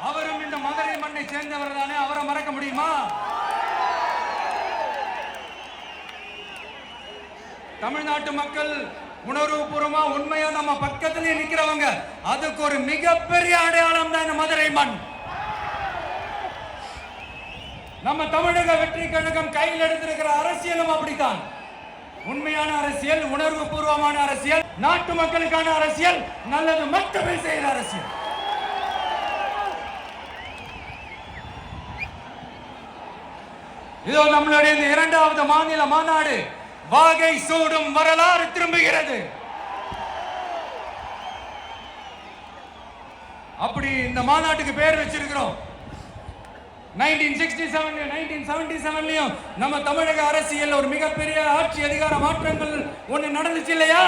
அவரும் இந்த மதுரை மண்ணை சேர்ந்தவர் தானே, அவரை மறக்க முடியுமா? தமிழ்நாட்டு மக்கள் உணர்வுபூர்வமா உண்மையா நம்ம பக்கத்திலே நிக்கிறவங்க, அதுக்கு ஒரு மிகப்பெரிய அடையாளம் தான் இந்த மதுரை மண். நம்ம தமிழக வெற்றி கழகம் கையில் எடுத்திருக்கிற அரசியலும் அப்படித்தான். உண்மையான அரசியல், உணர்வு பூர்வமான அரசியல், நாட்டு மக்களுக்கான அரசியல், நல்லது மட்டுமே செய்கிற அரசியல். இதோ நம்மளுடைய இந்த 2வது மாநில மாநாடு வாகை சூடும் வரலாறு திரும்புகிறது. அப்படி இந்த மாநாட்டுக்கு பேர் வச்சிருக்கிறோம். 1977 நம்ம தமிழக அரசியல் ஒரு மிகப்பெரிய ஆட்சி அதிகார மாற்றங்கள் ஒண்ணு நடந்துச்சு இல்லையா?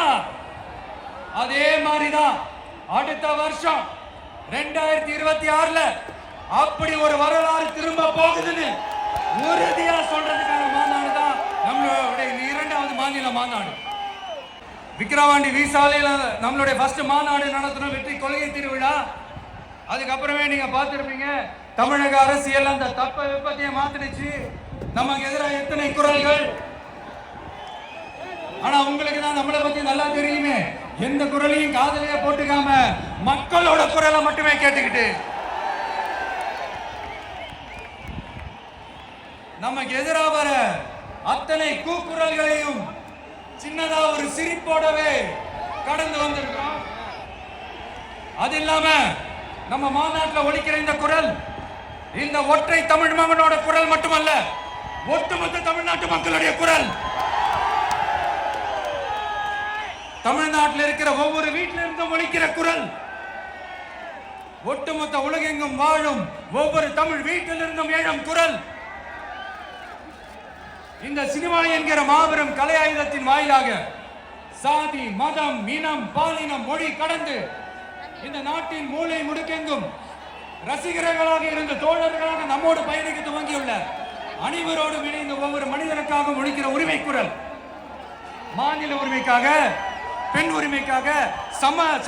அதே மாதிரிதான் அடுத்த வருஷம் 2026 அப்படி ஒரு வரலாறு திரும்ப போகுதுன்னு உறுதியா சொல்றதுக்கான மாநாடு தான் நம்மளுடைய 2வது மாநில மாநாடு. விக்கிரவாண்டி வீசாலையில நம்மளுடைய ஃபர்ஸ்ட் மாநாடு நடத்தணும், வெற்றி கொள்கை திருவிழா. அதுக்கப்புறமே நீங்க பார்த்திருப்பீங்க, தமிழக அரசியல் அந்த தப்ப விபத்தையே மாத்திடுச்சு. நமக்கு எதிராக எத்தனை குரல்கள். ஆனா உங்களுக்கு தான் நம்மளை பத்தி நல்லா தெரியுமே. எந்த குரலையும் காதலையே போட்டுக்காம மக்களோட குரலை மட்டுமே கேட்டுக்கிட்டு நமக்கு எதிராக வர அத்தனை கூக்குரல்களையும் சின்னதா ஒரு சிரிப்போடவே கடந்து வந்திருக்கிறோம். அது இல்லாம நம்ம மாநாட்டில் ஒலிக்கிற இந்த குரல், இந்த ஒற்றை தமிழ் மகனோட குரல் மட்டுமல்ல, ஒட்டுமொத்த தமிழ்நாட்டு மக்களுடைய குரல். தமிழ்நாட்டில் இருக்கிற ஒவ்வொரு வீட்டில இருந்தும் ஒலிக்கிற குரல், ஒட்டுமொத்த உலகெங்கும் வாழும் ஒவ்வொரு தமிழ் வீட்டிலிருந்தும் எழும் குரல். இந்த சினிமா என்கிற மாபெரும் கலை ஆயுதத்தின் வாயிலாக சாதி, மதம், இனம், பாலினம், மொழி கடந்து இந்த நாட்டின் மூலை முடுக்கெங்கும் ரசிகர்களாக இருந்த தோழர்களாக நம்மோடு பயணிக்க துவங்கியுள்ள அனைவரோடு இணைந்த ஒவ்வொரு மனிதனுக்காக ஒலிக்கிற உரிமை குரல். மாநில உரிமைக்காக, பெண் உரிமைக்காக,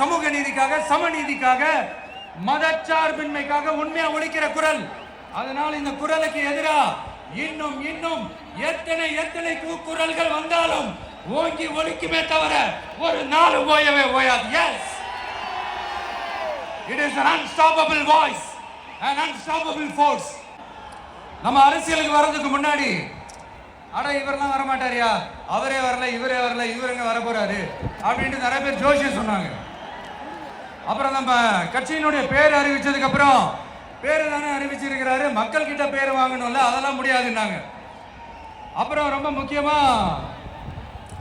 சமூக நீதிக்காக, சமநீதிக்காக, மதச்சார்பின்மைக்காக உண்மையா ஒலிக்கிற குரல். அதனால் இந்த குரலுக்கு எதிராக இன்னும் இன்னும் எத்தனை கூக்குரல்கள் வந்தாலும் ஓங்கி ஒலிக்குமே தவிர ஒரு நாள் ஓயவே ஓயாது. Yes, it is an unstoppable voice, an unstoppable force. நம்ம அரசியலுக்கு வர்றதுக்கு முன்னாடி அட இவரெல்லாம் வர மாட்டாரியா, அவரே வரல, இவரே வரல, இவருங்க வர போறாரு அப்படின்ட்டு நிறைய பேர் ஜோசியம் சொன்னாங்க. அப்புறம் நம்ம கட்சியினுடைய பேர் அறிவிச்சதுக்கு அப்புறம், பேரு தானே அறிவிச்சிருக்கிறாரு, மக்கள் கிட்ட பேர் வாங்கணும்ல, அதெல்லாம் முடியாதுன்னாங்க. அப்புறம் ரொம்ப முக்கியமா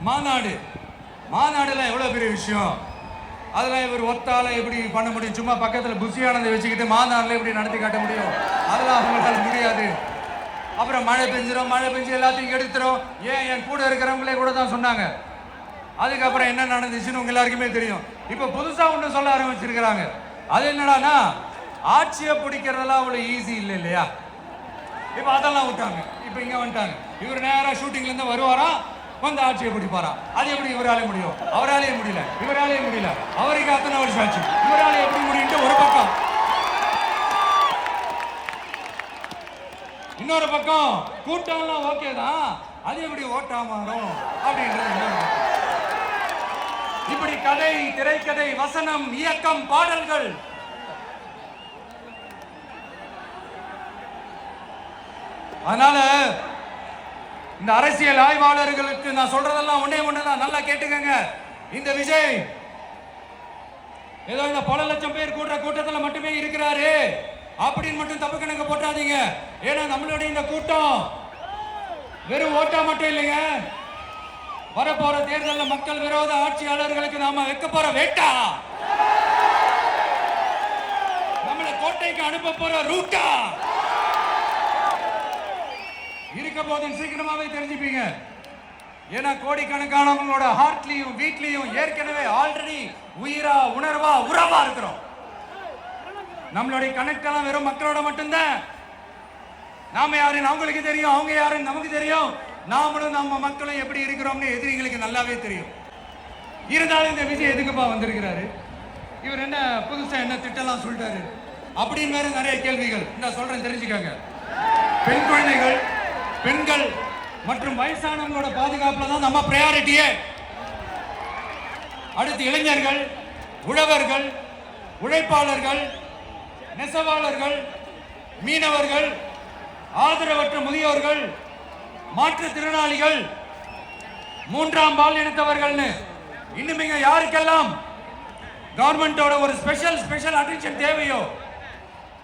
மாநாடுல எவ்வளவு பெரிய விஷயம், அதெல்லாம் இவர் ஒத்தால எப்படி பண்ண முடியும், சும்மா பக்கத்துல புஷியானதை வச்சுக்கிட்டு மாநாடுல எப்படி நடத்தி காட்ட முடியும், அதெல்லாம் அவங்களால முடியாது. அப்புறம் மழை பெஞ்சு எல்லாத்தையும் எடுத்துரும், ஏன் என் கூட இருக்கிறவங்களே கூட தான் சொன்னாங்க. அதுக்கப்புறம் என்ன நடந்துச்சுன்னு உங்க எல்லாருக்குமே தெரியும். இப்ப புதுசா ஒண்ணு சொல்ல ஆரம்பிச்சிருக்கிறாங்க. அது என்னடானா, ஆட்சியை பிடிக்கிறதெல்லாம் அவ்வளவு ஈஸி இல்லை இல்லையா. இப்ப அதெல்லாம் விட்டாங்க, இப்ப இங்க வந்துட்டாங்க. இவர் நேரா ஷூட்டிங்ல இருந்து வருவாரா, வந்து ஆட்சியை பிடிப்பாரா. அது எப்படி இவராலே முடியும், அவராலே முடியல, இவராலே முடியல, அவருக்கு அத்தனை வருஷம் ஆச்சு, இவராலே எப்படி முடியும் ஒரு பக்கம். இன்னொரு பக்கம் கூட்டம்லாம் ஓகே தான், அது எப்படி ஓட்டா மாறும் அப்படின்றது. இப்படி கதை, திரைக்கதை, வசனம், இயக்கம், பாடல்கள், அதனால இந்த அரசியல் ஆய்வாளர்களுக்கு நான் சொல்றதெல்லாம் ஒன்னே ஒண்ணுதான், நல்லா கேட்டுக்கங்க. இந்த விஜய் ஏதோ இந்த பல லட்சம் பேர் கூடுற கூட்டத்தில் மட்டுமே இருக்கிறாரு அப்படின்னு மட்டும் தப்பு கணக்கு போட்டாதீங்க. ஏன்னா நம்மளுடைய இந்த கூட்டம் வெறும் ஓட்டா மட்டும் இல்லைங்க, வரப்போற தேர்தலில் மக்கள் விரோத ஆட்சியாளர்களுக்கு நாம வைக்க போற வேட்டா, நம்மளை கோட்டைக்கு அனுப்ப போற ரூட்டா இருக்க போதுன்னு சீக்கிரமாவே தெரிஞ்சுப்பீங்க. ஏன்னா கோடிக்கணக்கானவங்களோட ஹார்ட்லயும் வீட்லயும் ஏற்கனவே ஆல்ரெடி உயிரா உணர்வா உறவா இருக்கிறோம். நம்மளுடைய கனெக்ட் எல்லாம் வெறும் மக்களோட மட்டும்தான். நாம யாருன்னு அவங்களுக்கு தெரியும், அவங்க யாருன்னு நமக்கு தெரியும். நாமளும் நம்ம மக்களும் எப்படி இருக்கிறோம்னு எதிரிகளுக்கு நல்லாவே தெரியும். இருந்தாலும் இந்த விஜய் எதுக்குப்பா வந்திருக்கிறாரு, இவர் என்ன புதுசா என்ன திட்டம்லாம் சொல்லிட்டாரு அப்படின்னு வேற நிறைய கேள்விகள். நான் சொல்றேன் தெரிஞ்சுக்கங்க. பெண் குழந்தைகள், பெண்கள் மற்றும் வயசானவங்களோட பாதுகாப்புல தான் நம்ம பிரையாரிட்டியே. அடுத்து இளைஞர்கள், உழவர்கள், உழைப்பாளர்கள், நெசவாளர்கள், மீனவர்கள், ஆதரவற்ற முதியோர்கள், மாற்றுத்திறனாளிகள், மூன்றாம் பால் இனத்தவர்கள்னு இன்னும் இங்க யாருக்கெல்லாம் கவர்மெண்டோட ஒரு ஸ்பெஷல் அட்டென்ஷன் தேவையோ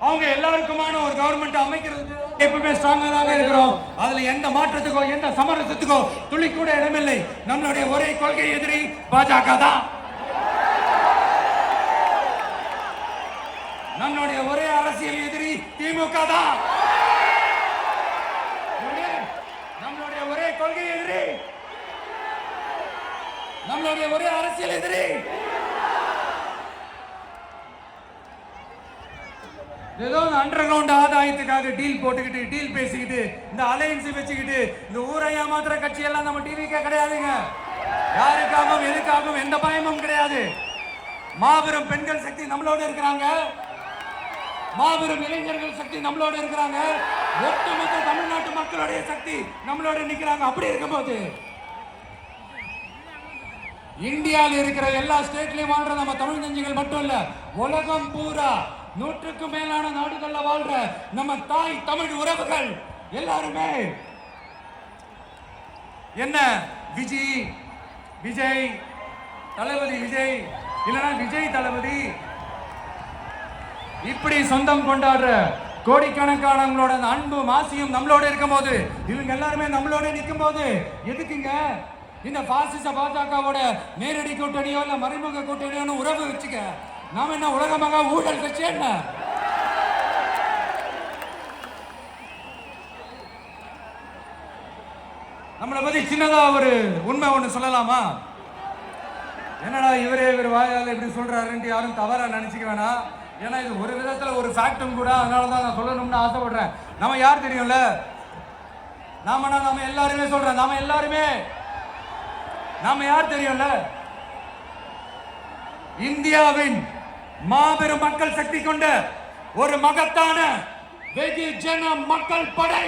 அவங்க எல்லாருக்குமான ஒரு கவர்மெண்ட் அமைக்கிறது எப்பவுமே ஸ்ட்ராங்கா தான் இருக்கிறோம். அதுல எந்த மாற்றத்துக்கோ எந்த சமரசத்துக்கோ துளி கூட இடமில்லை. நம்மளுடைய ஒரே கொள்கை எதிரி பாஜக தான். நம்மளுடைய ஒரே அரசியல் எதிரி திமுக தான். நம்மளுடைய ஒரே கொள்கை எதிரி, நம்மளுடைய ஒரே அரசியல் எதிரி ஏதோ அண்டர் கிரவுண்ட் ஆதாயத்துக்காக டீல் போட்டுக்கிட்டு டீல் பேசிக்கிட்டு இந்த அலையன்ஸ் வச்சுக்கிட்டு இந்த ஊரை ஏமாத்துற கட்சி எல்லாம் நம்ம டிவிக்கே கிடையாதுங்க. யாருக்காகவும் எதுக்காகவும் எந்த பயமும் கிடையாது. மாபெரும் பெண்கள் சக்தி நம்மளோட இருக்கிறாங்க, மாபெரும் இளைஞர்கள் சக்தி நம்மளோட இருக்கிறாங்க, ஒட்டுமொத்த தமிழ்நாட்டு மக்களுடைய சக்தி நம்மளோட நிக்கிறாங்க. அப்படி இருக்கும்போது இந்தியாவில் இருக்கிற எல்லா ஸ்டேட்லயும் வாழ்ற நம்ம தமிழ் நெஞ்சுகள் மட்டும் இல்ல, உலகம் பூரா 100க்கும் மேலான நாடுகள்ல வாழ்ற நம்ம தாய் தமிழ் உறவுகள் எல்லாருமே என்ன விஜய் தளபதி விஜய் இல்லனா விஜய் தளபதி இப்படி சொந்தம் கொண்டாடுற கோடிக்கணக்கானவங்களோட அன்பு மாசியும் நம்மளோட இருக்கும் போது, இவங்க எல்லாருமே நம்மளோட நிற்கும் போது எதுக்குங்க இந்த பாசிச பாஜகவோட நேரடி கூட்டணியோ இல்ல மறைமுக கூட்டணியோ உறவு வச்சுக்க? நாம என்ன உலகமாக ஊழல் கட்சி என்ன? நம்மளை பத்தி சின்னதா ஒரு உண்மை ஒண்ணு சொல்லலாமா? என்னடா இவர் வாயால இப்படி சொல்றாருன்னு யாரும் தவறா நினைச்சுக்க வேணாம். ஏன்னா இது ஒரு விதத்துல ஒரு ஃபேக்டும் கூட, அதனாலதான் நான் சொல்லணும்னு ஆசைப்படுறேன். நம்ம யார் தெரியும்ல, நாம எல்லாருமே சொல்றேன், நாம யார் தெரியும்ல, இந்தியாவின் மாபெரும் மக்கள் சக்தி கொண்ட ஒரு மகத்தான வெகுஜன மக்கள் படை.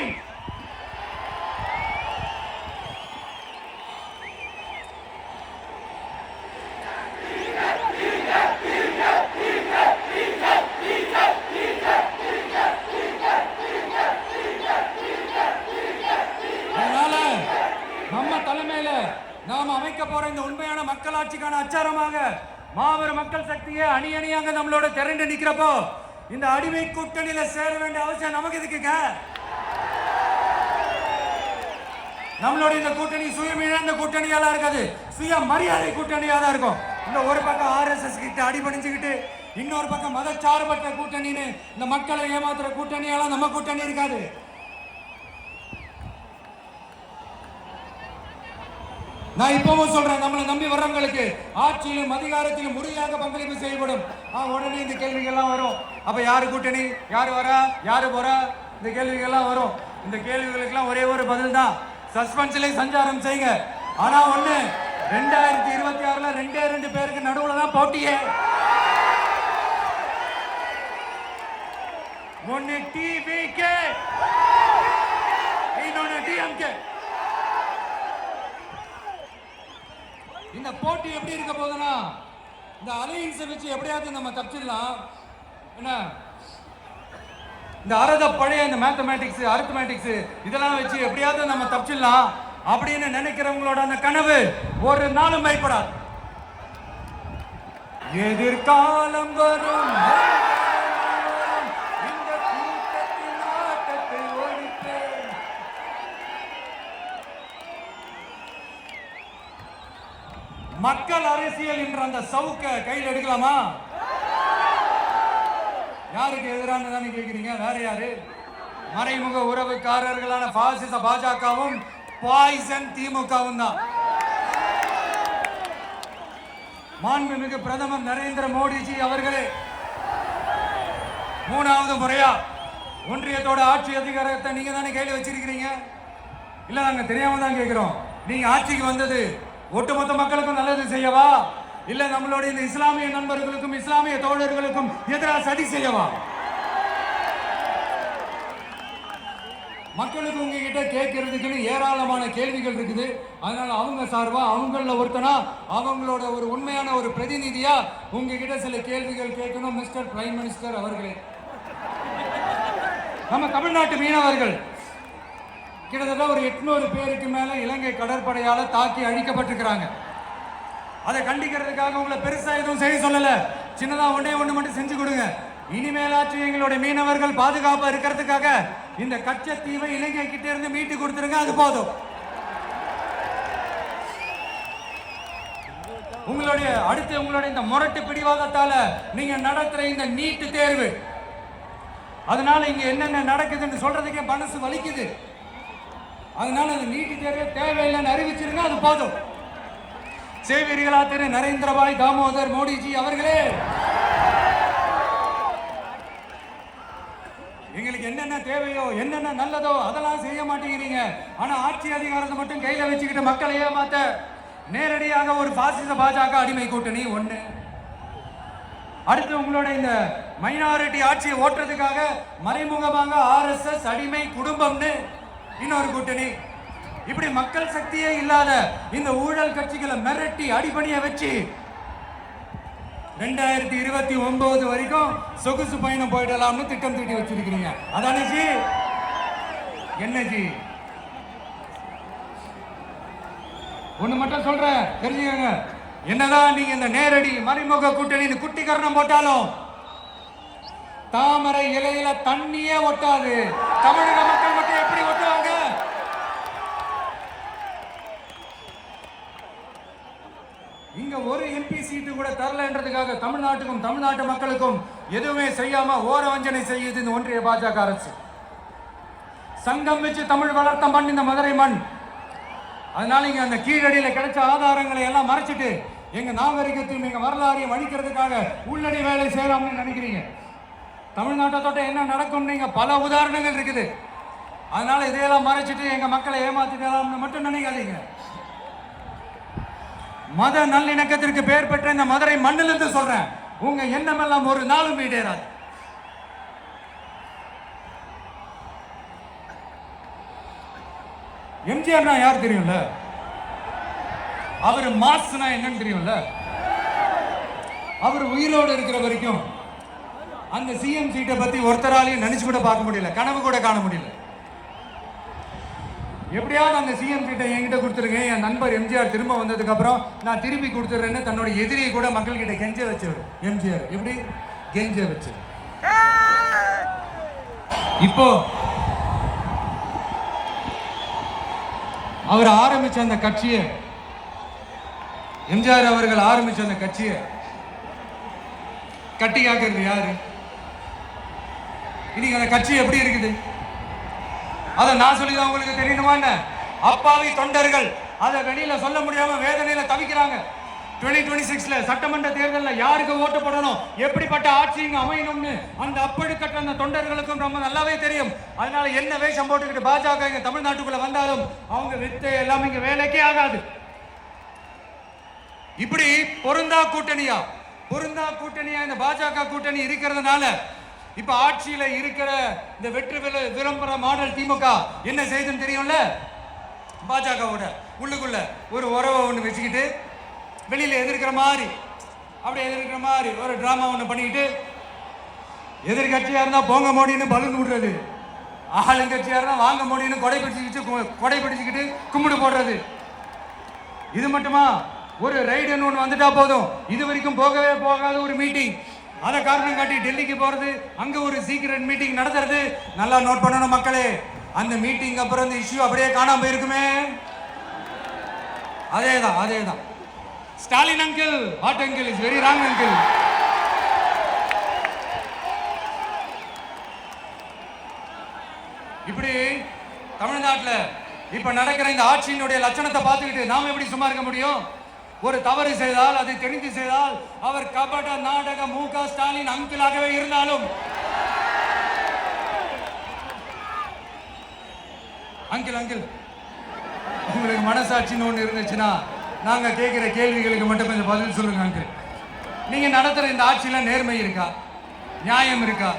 நம்ம தலைமையில நாம் அமைக்க போற இந்த உண்மையான மக்களாட்சிக்கான அச்சாரமாக மாபெரும் மக்கள் சக்தியை அணி அணியாக நம்மளோட திரண்டு நிக்கிறப்போ இந்த அடிமை கூட்டணியில சேர வேண்டிய அவசியம் நமக்கு இருக்குங்க. நம்மளோட இந்த கூட்டணி சுயமிழந்த கூட்டணியால இருக்காது, சுய மரியாதை கூட்டணியா தான் இருக்கும். இந்த ஒரு பக்கம் RSS கிட்ட அடிபணிஞ்சுக்கிட்டு, இன்னொரு பக்கம் மதச்சார்பற்ற கூட்டணின்னு இந்த மக்களை ஏமாத்துற கூட்டணியால நம்ம கூட்டணி இருக்காது. நான் இப்பவும் சொல்றேன், நம்மளை நம்பி வர்றவங்களுக்கு ஆட்சியிலும் அதிகாரத்திலும் உறுதியாக பங்களிப்பு செய்யப்படும். உடனே இந்த கேள்விகள்லாம் வரும். அப்ப யாரு கூட்டணி, யாரு வரா, யாரு போறா, இந்த கேள்விகள்லாம் வரும். இந்த கேள்விகளுக்கெல்லாம் ஒரே ஒரு பதில் தான், சஸ்பென்ஸ்ல சஞ்சாரம் செய்யுங்க. ஆனா ஒண்ணு, 2026ல 2 பேருக்கு நடுவுல தான் போட்டியே. ஒன்னு டிவிகே, இன்னொன்னு டிஎம்கே. இந்த போட்டி எப்படி இருக்க போதுன்னா, இந்த அலையன்ஸை வச்சு எப்படியாவது நம்ம தப்பிச்சிடலாம். என்ன இந்த பழைய இந்த மேத்தமேட்டிக்ஸ், அரித்மேட்டிக்ஸ் இதெல்லாம் வச்சு எப்படியாவது நம்ம தப்பிச்சிடலாம் அப்படின்னு நினைக்கிறவங்களோட அந்த கனவு ஒரு நாளும் பயப்படாது. எதிர்காலம் வரும் இந்த கூட்டத்தின் ஆட்டத்தை ஒழிப்பேன். மக்கள் அரசியல் என்ற அந்த சவுக்க கையில் எடுக்கலாமா? யாருக்கு எதிரானதான்னு கேட்கிறீங்க? வேற யாரு? மறைமுக உறவுக்காரர்களான பாசிச பாஜகவும் பாய்சன் திமுகவும் தான். மாண்புமிகு பிரதமர் நரேந்திர மோடிஜி அவர்களே, 3வது முறையா ஒன்றியத்தோட ஆட்சி அதிகாரத்தை நீங்க தானே கையில் வச்சிருக்கிறீங்க. இல்ல நாங்க தெரியாம தான் கேட்கிறோம். நீங்க ஆட்சிக்கு வந்தது ஒட்டுமொத்த மக்களுக்கும் நல்லது செய்யவா, இல்ல நம்மளுடைய இந்த இஸ்லாமிய நண்பர்களுக்கும் இஸ்லாமிய தோழர்களுக்கும் எதிராக சதி செய்யவா? மக்களுக்கு உங்ககிட்ட கேட்கறதுக்குன்னு ஏராளமான கேள்விகள் இருக்குது. அதனால அவங்க சார்பா அவங்கள ஒருத்தனா அவங்களோட ஒரு உண்மையான ஒரு பிரதிநிதியா உங்ககிட்ட சில கேள்விகள் கேட்கணும். மிஸ்டர் பிரைம் மினிஸ்டர் அவர்களே, நம்ம தமிழ்நாட்டு மீனவர்கள் கிட்டத்தட்ட ஒரு 800 பேருக்கு மேல இலங்கை கடற்படையால தாக்கி அழிக்கப்பட்டிருக்கிறாங்க. அதை கண்டிக்கிறதுக்காக உங்களை பெருசா எதுவும் செய்ய சொல்லல, சின்னதா ஒண்ணு மட்டும் செஞ்சு கொடுங்க. இனிமேலாச்சு எங்களுடைய மீனவர்கள் பாதுகாப்பா இருக்கிறதுக்காக இந்த கச்சத்தீவை இலங்கை கிட்ட இருந்து மீட்டு கொடுத்துருங்க, அது போதும். உங்களுடைய இந்த முரட்டு பிடிவாதத்தால நீங்க நடத்துற இந்த நீட்டு தேர்வு, அதனால இங்க என்னென்ன நடக்குதுன்னு சொல்றதுக்கே மனசு வலிக்குது. அதனால அந்த நீட்டு தேர்வு தேவையில்லைன்னு அறிவிச்சிருங்க, அது போதும். சேவீர்களா திரு நரேந்திரபாய் தாமோதர் மோடிஜி அவர்களே, எங்களுக்கு என்னென்ன தேவையோ என்னென்ன நல்லதோ அதெல்லாம் செய்ய மாட்டேங்கிறீங்க. ஆனா ஆட்சி அதிகாரத்தை மட்டும் கையில வச்சுக்கிட்டு மக்களை ஏமாத்த நேரடியாக ஒரு பாசிச பாஜக அடிமை கூட்டணி ஒண்ணு. அடுத்து உங்களோட இந்த மைனாரிட்டி ஆட்சியை ஓட்டுறதுக்காக மறைமுகமாக RSS அடிமை குடும்பம்னு இன்னொரு கூட்டணி. இப்படி மக்கள் சக்தியே இல்லாத இந்த ஊழல் கட்சிகளை மிரட்டி அடிபணிய வச்சு 2029 வரைக்கும் சொகுசு பயணம் போயிடலாம்னு திட்டம் தீட்டி வச்சிருக்கீங்க. அதானே ஜி? என்ன ஜி? ஒண்ணு மட்டும் சொல்றேன், தெரிஞ்சுக்கங்க. என்னதான் நீங்க இந்த நேரடி மறைமுக கூட்டணி குட்டிகரணம் போட்டாலும் தாமரை இலையில தண்ணியே ஒட்டாது. தமிழக மக்கள் மட்டும் எப்படி ஒட்டுவாங்க? இங்க ஒரு MP சீட்டு கூட தரலன்றதுக்காக தமிழ்நாட்டுக்கும் தமிழ்நாட்டு மக்களுக்கும் எதுவுமே செய்யாம ஓரவஞ்சனை செய்யுது இந்த ஒன்றிய பாஜக அரசு. சங்கம் வச்சு தமிழ் வளர்த்தம் பண்ணி இந்த மதுரை மண். அதனால இங்க அந்த கீழடியில கிடைச்ச ஆதாரங்களை எல்லாம் மறைச்சிட்டு எங்க நாகரிகத்தையும் எங்க வரலாறையும் அழிக்கிறதுக்காக உள்ளடி வேலை செய்யலாம்னு நினைக்கிறீங்க. தமிழ்நாட்டை தொட்ட என்ன நடக்கும் நீங்க பல உதாரணங்கள் இருக்குது. அதனால இதையெல்லாம் மறைச்சிட்டு எங்க மக்களை ஏமாத்திடலாம்னு மட்டும் நினைக்காதீங்க. மத நல்லிணக்கத்திற்கு பெயர் பெற்ற இந்த மதுரை மண்ணிலிருந்து சொல்றேன், உங்க எண்ணம் எல்லாம் ஒரு நாளும் ஈடேறாது. எம்ஜிஆர்னா யார் தெரியும்ல? அவர் மாஸ்னா என்னன்னு தெரியும்ல? அவர் உயிரோடு இருக்கிற வரைக்கும் அந்த சிஎம் சீட்டை பத்தி ஒருத்தராலையும் நினைச்சு கூட பார்க்க முடியல, கனவு கூட காண முடியல. எப்படியாவது அந்த சிஎம் சீட்டை என்கிட்ட கொடுத்துருங்க, என் நண்பர் எம்ஜிஆர் திரும்ப வந்ததுக்கு அப்புறம் நான் திருப்பி கொடுத்துறேன்னு தன்னோட எதிரியை கூட மக்கள் கிட்ட கெஞ்ச வச்சவர் எம்ஜிஆர். எப்படி கெஞ்ச வச்சு இப்போ அவர் ஆரம்பிச்ச அந்த கட்சியை, எம்ஜிஆர் அவர்கள் ஆரம்பிச்ச அந்த கட்சியை கட்டி காக்கிறது யாரு? இன்னைக்கு அந்த கட்சி எப்படி இருக்குது அதை நான் சொல்லிதான் உங்களுக்கு தெரியணுமா என்ன? அப்பாவி தொண்டர்கள் அதை வெளியில சொல்ல முடியாம வேதனையில தவிக்கிறாங்க. 2026 சட்டமன்ற தேர்தலில் யாருக்கு ஓட்டு போடணும், எப்படிப்பட்ட ஆட்சி இங்க அமையணும்னு அந்த அப்படிப்பட்ட அந்த தொண்டர்களுக்கும் ரொம்ப நல்லாவே தெரியும். அதனால என்ன வேஷம் போட்டுக்கிட்டு பாஜக இங்க தமிழ்நாட்டுக்குள்ள வந்தாலும் அவங்க வித்தை எல்லாம் இங்க வேலைக்கே ஆகாது. இப்படி பொருந்தா கூட்டணியா இந்த பாஜக கூட்டணி இருக்கிறதுனால இப்ப ஆட்சியில இருக்கிற இந்த வெற்றி விளம்பர மாடல் திமுக என்ன செய்யுதுன்னு தெரியும்ல? பாஜகவோட உள்ளுக்குள்ள ஒரு உறவை ஒண்ணு வச்சுக்கிட்டு வெளியில எதிர்க்கிற மாதிரி ஒரு டிராமா ஒண்ணு பண்ணிக்கிட்டு, எதிர்கட்சியா இருந்தா போங்க மோடின்னு பலூன் விடுறது, ஆளுங்கட்சியா இருந்தா வாங்க மோடின்னு கொடை பிடிச்சுக்கிட்டு கும்பிடு போடுறது. இது மட்டுமா? ஒரு ரைடுன்னு ஒன்று வந்துட்டா போதும், இது வரைக்கும் போகவே போகாத ஒரு மீட்டிங், அதை காரணம் காட்டி டெல்லிக்கு போறது, அங்க ஒரு சீக்ரெட் மீட்டிங் நடத்துறது. நல்லா நோட் பண்ணணும் மக்களே, அந்த மீட்டிங் அப்புறம் இந்த இஷ்யூ அப்படியே காணாம போயிருக்குமே. அதேதான் Stalin uncle, what uncle is very wrong uncle. இப்படி தமிழ்நாட்டில் இப்ப நடக்கிற இந்த ஆட்சியினுடைய லட்சணத்தை பார்த்துக்கிட்டு நாம எப்படி சும்மா இருக்க முடியும்? ஒரு தவறு செய்தால், அதை தெரிந்து செய்தால், அவர் கபட நாடக மு.க. ஸ்டாலின் அங்கிளாகவே இருந்தாலும், அங்கிள் உங்களுக்கு மனசாட்சின்னு ஒண்ணு இருந்துச்சுன்னா நாங்க கேட்கிற கேள்விகளுக்கு மட்டும் கொஞ்சம் பதில் சொல்லுங்க அங்கிள். நீங்க நடத்துற இந்த ஆட்சியில நேர்மை இருக்கா? நியாயம் இருக்கா?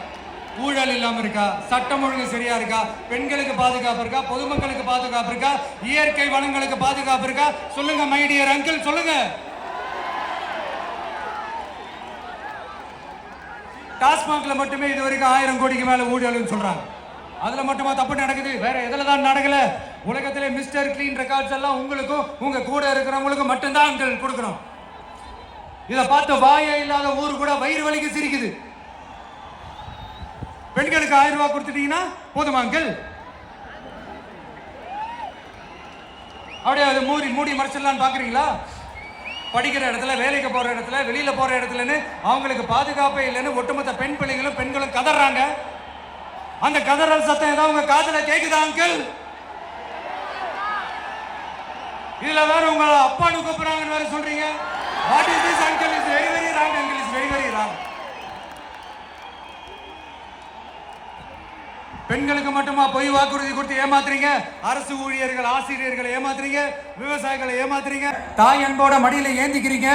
ஊழல் இல்லாம இருக்கா? சட்டம் ஒழுங்கு சரியா இருக்கா? பெண்களுக்கு பாதுகாப்பு இருக்கா? பொதுமக்களுக்கு பாதுகாப்பு இருக்கா? இயற்கை வளங்களுக்கு பாதுகாப்பு இருக்கா? சொல்லுங்க மை டியர் அங்கிள், சொல்லுங்க. டாஸ்மாக்ல மட்டுமே இது வரைக்கும் 1000 கோடிக்கு மேல ஊழல்னு சொல்றாங்க. அதுல மட்டுமா தப்பு நடக்குது? வேற எதுல தான் நடக்கல? உலகத்திலே மிஸ்டர் கிளீன் ரெக்கார்ட்ஸ் எல்லாம் உங்களுக்கும் உங்க கூட இருக்கிறவங்களுக்கும் மட்டும்தான் அங்கிள் கொடுக்கணும். இதை பார்த்து வாயே இல்லாத ஊர் கூட வயிறு வலிக்கு சிரிக்குது. பெண்களுக்கு 1000 ரூபாய் கொடுத்துட்டீங்கன்னா போதுமா அங்கிள்? அப்படியே அது மூடி மறைச்சிடலான்னு பாக்குறீங்களா? படிக்கிற இடத்துல, வேலைக்கு போற இடத்துல, வெளியில போற இடத்துலன்னு அவங்களுக்கு பாதுகாப்பே இல்லைன்னு ஒட்டுமொத்த பெண் பிள்ளைகளும் பெண்களும் கதறாங்க. அந்த கதறல் சத்தம் ஏதாவது உங்க காதுல கேக்குதா அங்கிள்? இதுல வேற உங்க அப்பான்னு கூப்பிடுறாங்கன்னு வேற சொல்றீங்க. What is this uncle? Is very very wrong uncle, is very very wrong. பெண்களுக்கு மட்டுமா பொய் வாக்குறுதி கொடுத்து ஏமாத்துறீங்க? அரசு ஊழியர்கள், ஆசிரியர்களை ஏமாத்துறீங்க, விவசாயிகளை ஏமாத்துறீங்க, தாய் அன்போட மடியில ஏந்திக்கிறீங்க.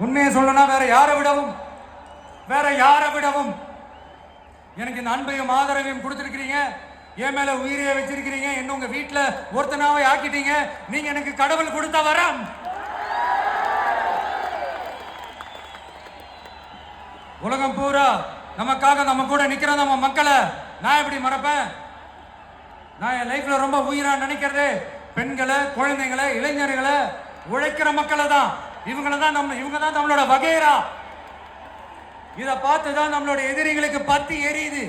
உண்மையை சொல்லணும், வேற யாரை விடவும் எனக்கு இந்த அன்பையும் ஆதரவையும் கொடுத்திருக்கிறீங்க. என் மேல உயிரையே வச்சிருக்கிறீங்க. என்ன உங்க வீட்டுல ஒருத்தனாவே ஆக்கிட்டீங்க. நீங்க எனக்கு கடவுள் கொடுத்த வரம். உலகம் பூரா நமக்காக நம்ம கூட நிக்கிற நம்ம மக்களை நான் எப்படி மறப்பேன்? நான் என் லைஃப்ல ரொம்ப உயிரா நினைக்கிறது பெண்களை, குழந்தைங்களை, இளைஞர்களை, உழைக்கிற மக்களை தான். இவங்க தான் நம்மளோட வகைரா. இதை பார்த்துதான் நம்மளோட எதிரிகளுக்கு பத்தி எரியுது.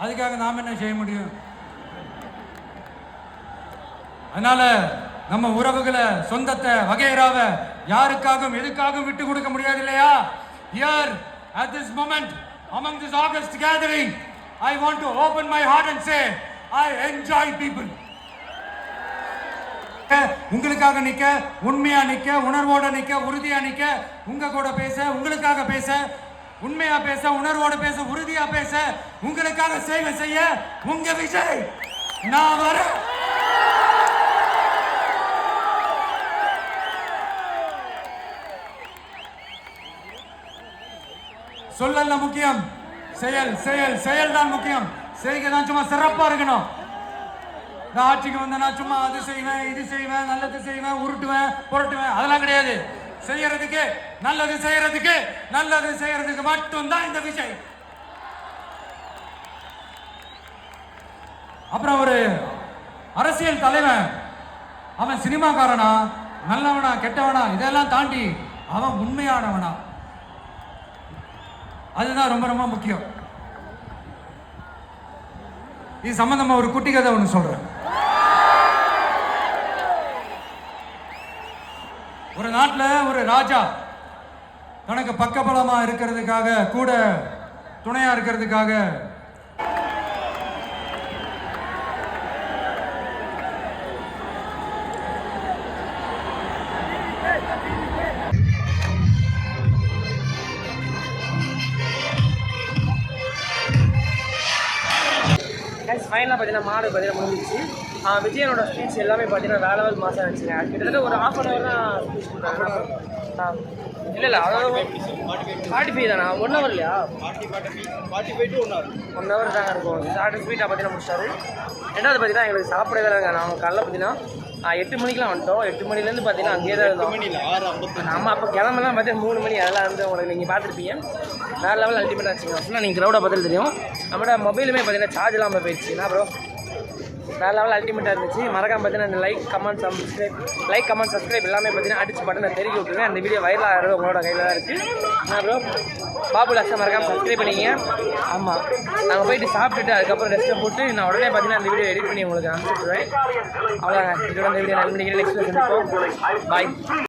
அதுக்காக நாம என்ன செய்ய முடியும்? அதனால நம்ம உறவுகளை, சொந்தத்தை, வகைராவை யாருக்காகவும் எதுக்காகவும் விட்டு கொடுக்க முடியாது இல்லையா? Here at this moment among this August gathering, I want to open my heart and say I enjoy people. உங்களுக்காக நிக்க, உண்மையா நிக்க, உணர்வோட நிக்க, உறுதியா நிக்க, உங்க கூட பேச, உங்களுக்காக பேச, உண்மையா பேச, உணர்வோட பேச, உறுதியா பேச, உங்களுக்காக சேவை செய்ய உங்க விஜய் நான் வரேன். சொல்லல முக்கியம், செயல் தான் முக்கியம். செய்கை தான் சும்மா சிறப்பா இருக்கணும். ஆட்சிக்கு வந்தனா சும்மா அது செய்வேன், இது செய்வேன், நல்லது செய்வேன், உருட்டுவேன், புரட்டுவேன், அதெல்லாம் கிடையாது. நல்லது செய்யறதுக்கு மட்டும்தான் இந்த விஜய். அப்புறம் ஒரு அரசியல் தலைவன், அவன் சினிமாக்காரனா, நல்லவனா, கெட்டவனா, இதெல்லாம் தாண்டி அவன் உண்மையானவனா, அதுதான் ரொம்ப ரொம்ப முக்கியம். இது சம்பந்தமா ஒரு குட்டி கதை ஒன்று சொல்றேன். ஒரு நாட்டில் ஒரு ராஜா தனக்கு பக்கபலமா இருக்கிறதுக்காக, கூட துணையா இருக்கிறதுக்காக ஃபைனலாக பார்த்தீங்கன்னா மாடு பார்த்தீங்கன்னா முடிஞ்சிச்சு. விஜயனோட ஸ்பீச் எல்லாமே பார்த்தீங்கன்னா வேற லெவல் மாதம் இருந்துச்சுங்க. கிட்டத்தட்ட ஒரு 1/2 hour தான் ஸ்பீச் பண்ணுறாங்க. இல்லை அதாவது 45 தானே, 1 hour இல்லையா? 45 to 1 hour. 1 hour தாங்க இருக்கும். ஷார்ட் ஸ்பீட்டாக பார்த்தீங்கன்னா முடிச்சாரு. ரெண்டாவது பார்த்தீங்கன்னா எங்களுக்கு சாப்பிடவே இல்லைங்க. நாங்கள் காலைல பார்த்தீங்கன்னா 8 மணிக்கெலாம் வந்துட்டோம். 8 மணிலேருந்து பார்த்தீங்கன்னா அங்கேயே தான் இருந்தோம். நம்ம அப்போ கிளம்பலாம் பார்த்தீங்கன்னா 3 மணி. அதெல்லாம் வந்து உங்களுக்கு நீங்கள் பார்த்துருப்பீங்க. வேறு லெவல் அல்டிமேட்டாக வச்சுங்க. ஃபுல்லாக நீங்கள் க்ரௌடாக பார்த்துட்டு தெரியும். நம்மளோட மொபைலுமே பார்த்தீங்கன்னா சார்ஜ் இல்லாமல் போயிடுச்சு. என்ன ப்ரோ, வேறு லெவல் அல்டிமேட்டாக இருந்துச்சு. மறக்காம பார்த்தீங்கன்னா லைக் கமெண்ட் சப்ஸ்கிரைப் எல்லாமே பார்த்தீங்கன்னா அடிச்சு பட்டனை தெரிவிக்க விட்டுருங்க. அந்த வீடியோ வைரல் ஆகிறது உங்களோட கையில் தான் இருக்குது. என்ன ப்ரோ, பாபு லாக்ஸை மறக்காமல் சப்ஸ்கிரைப் பண்ணிங்க. ஆமாம், நாங்கள் போயிட்டு சாப்பிட்டுட்டு அதுக்கப்புறம் ரெஸ்ட்டை போட்டு நான் உடனே பார்த்தீங்கன்னா அந்த வீடியோ எடிட் பண்ணி உங்களுக்கு அனுப்பிச்சுடுவேன். அவ்வளோதாங்க. இதோட இந்த வீடியோ நான் பண்ணிக்கிறேன். நெக்ஸ்ட் சந்திப்போம். பாய்.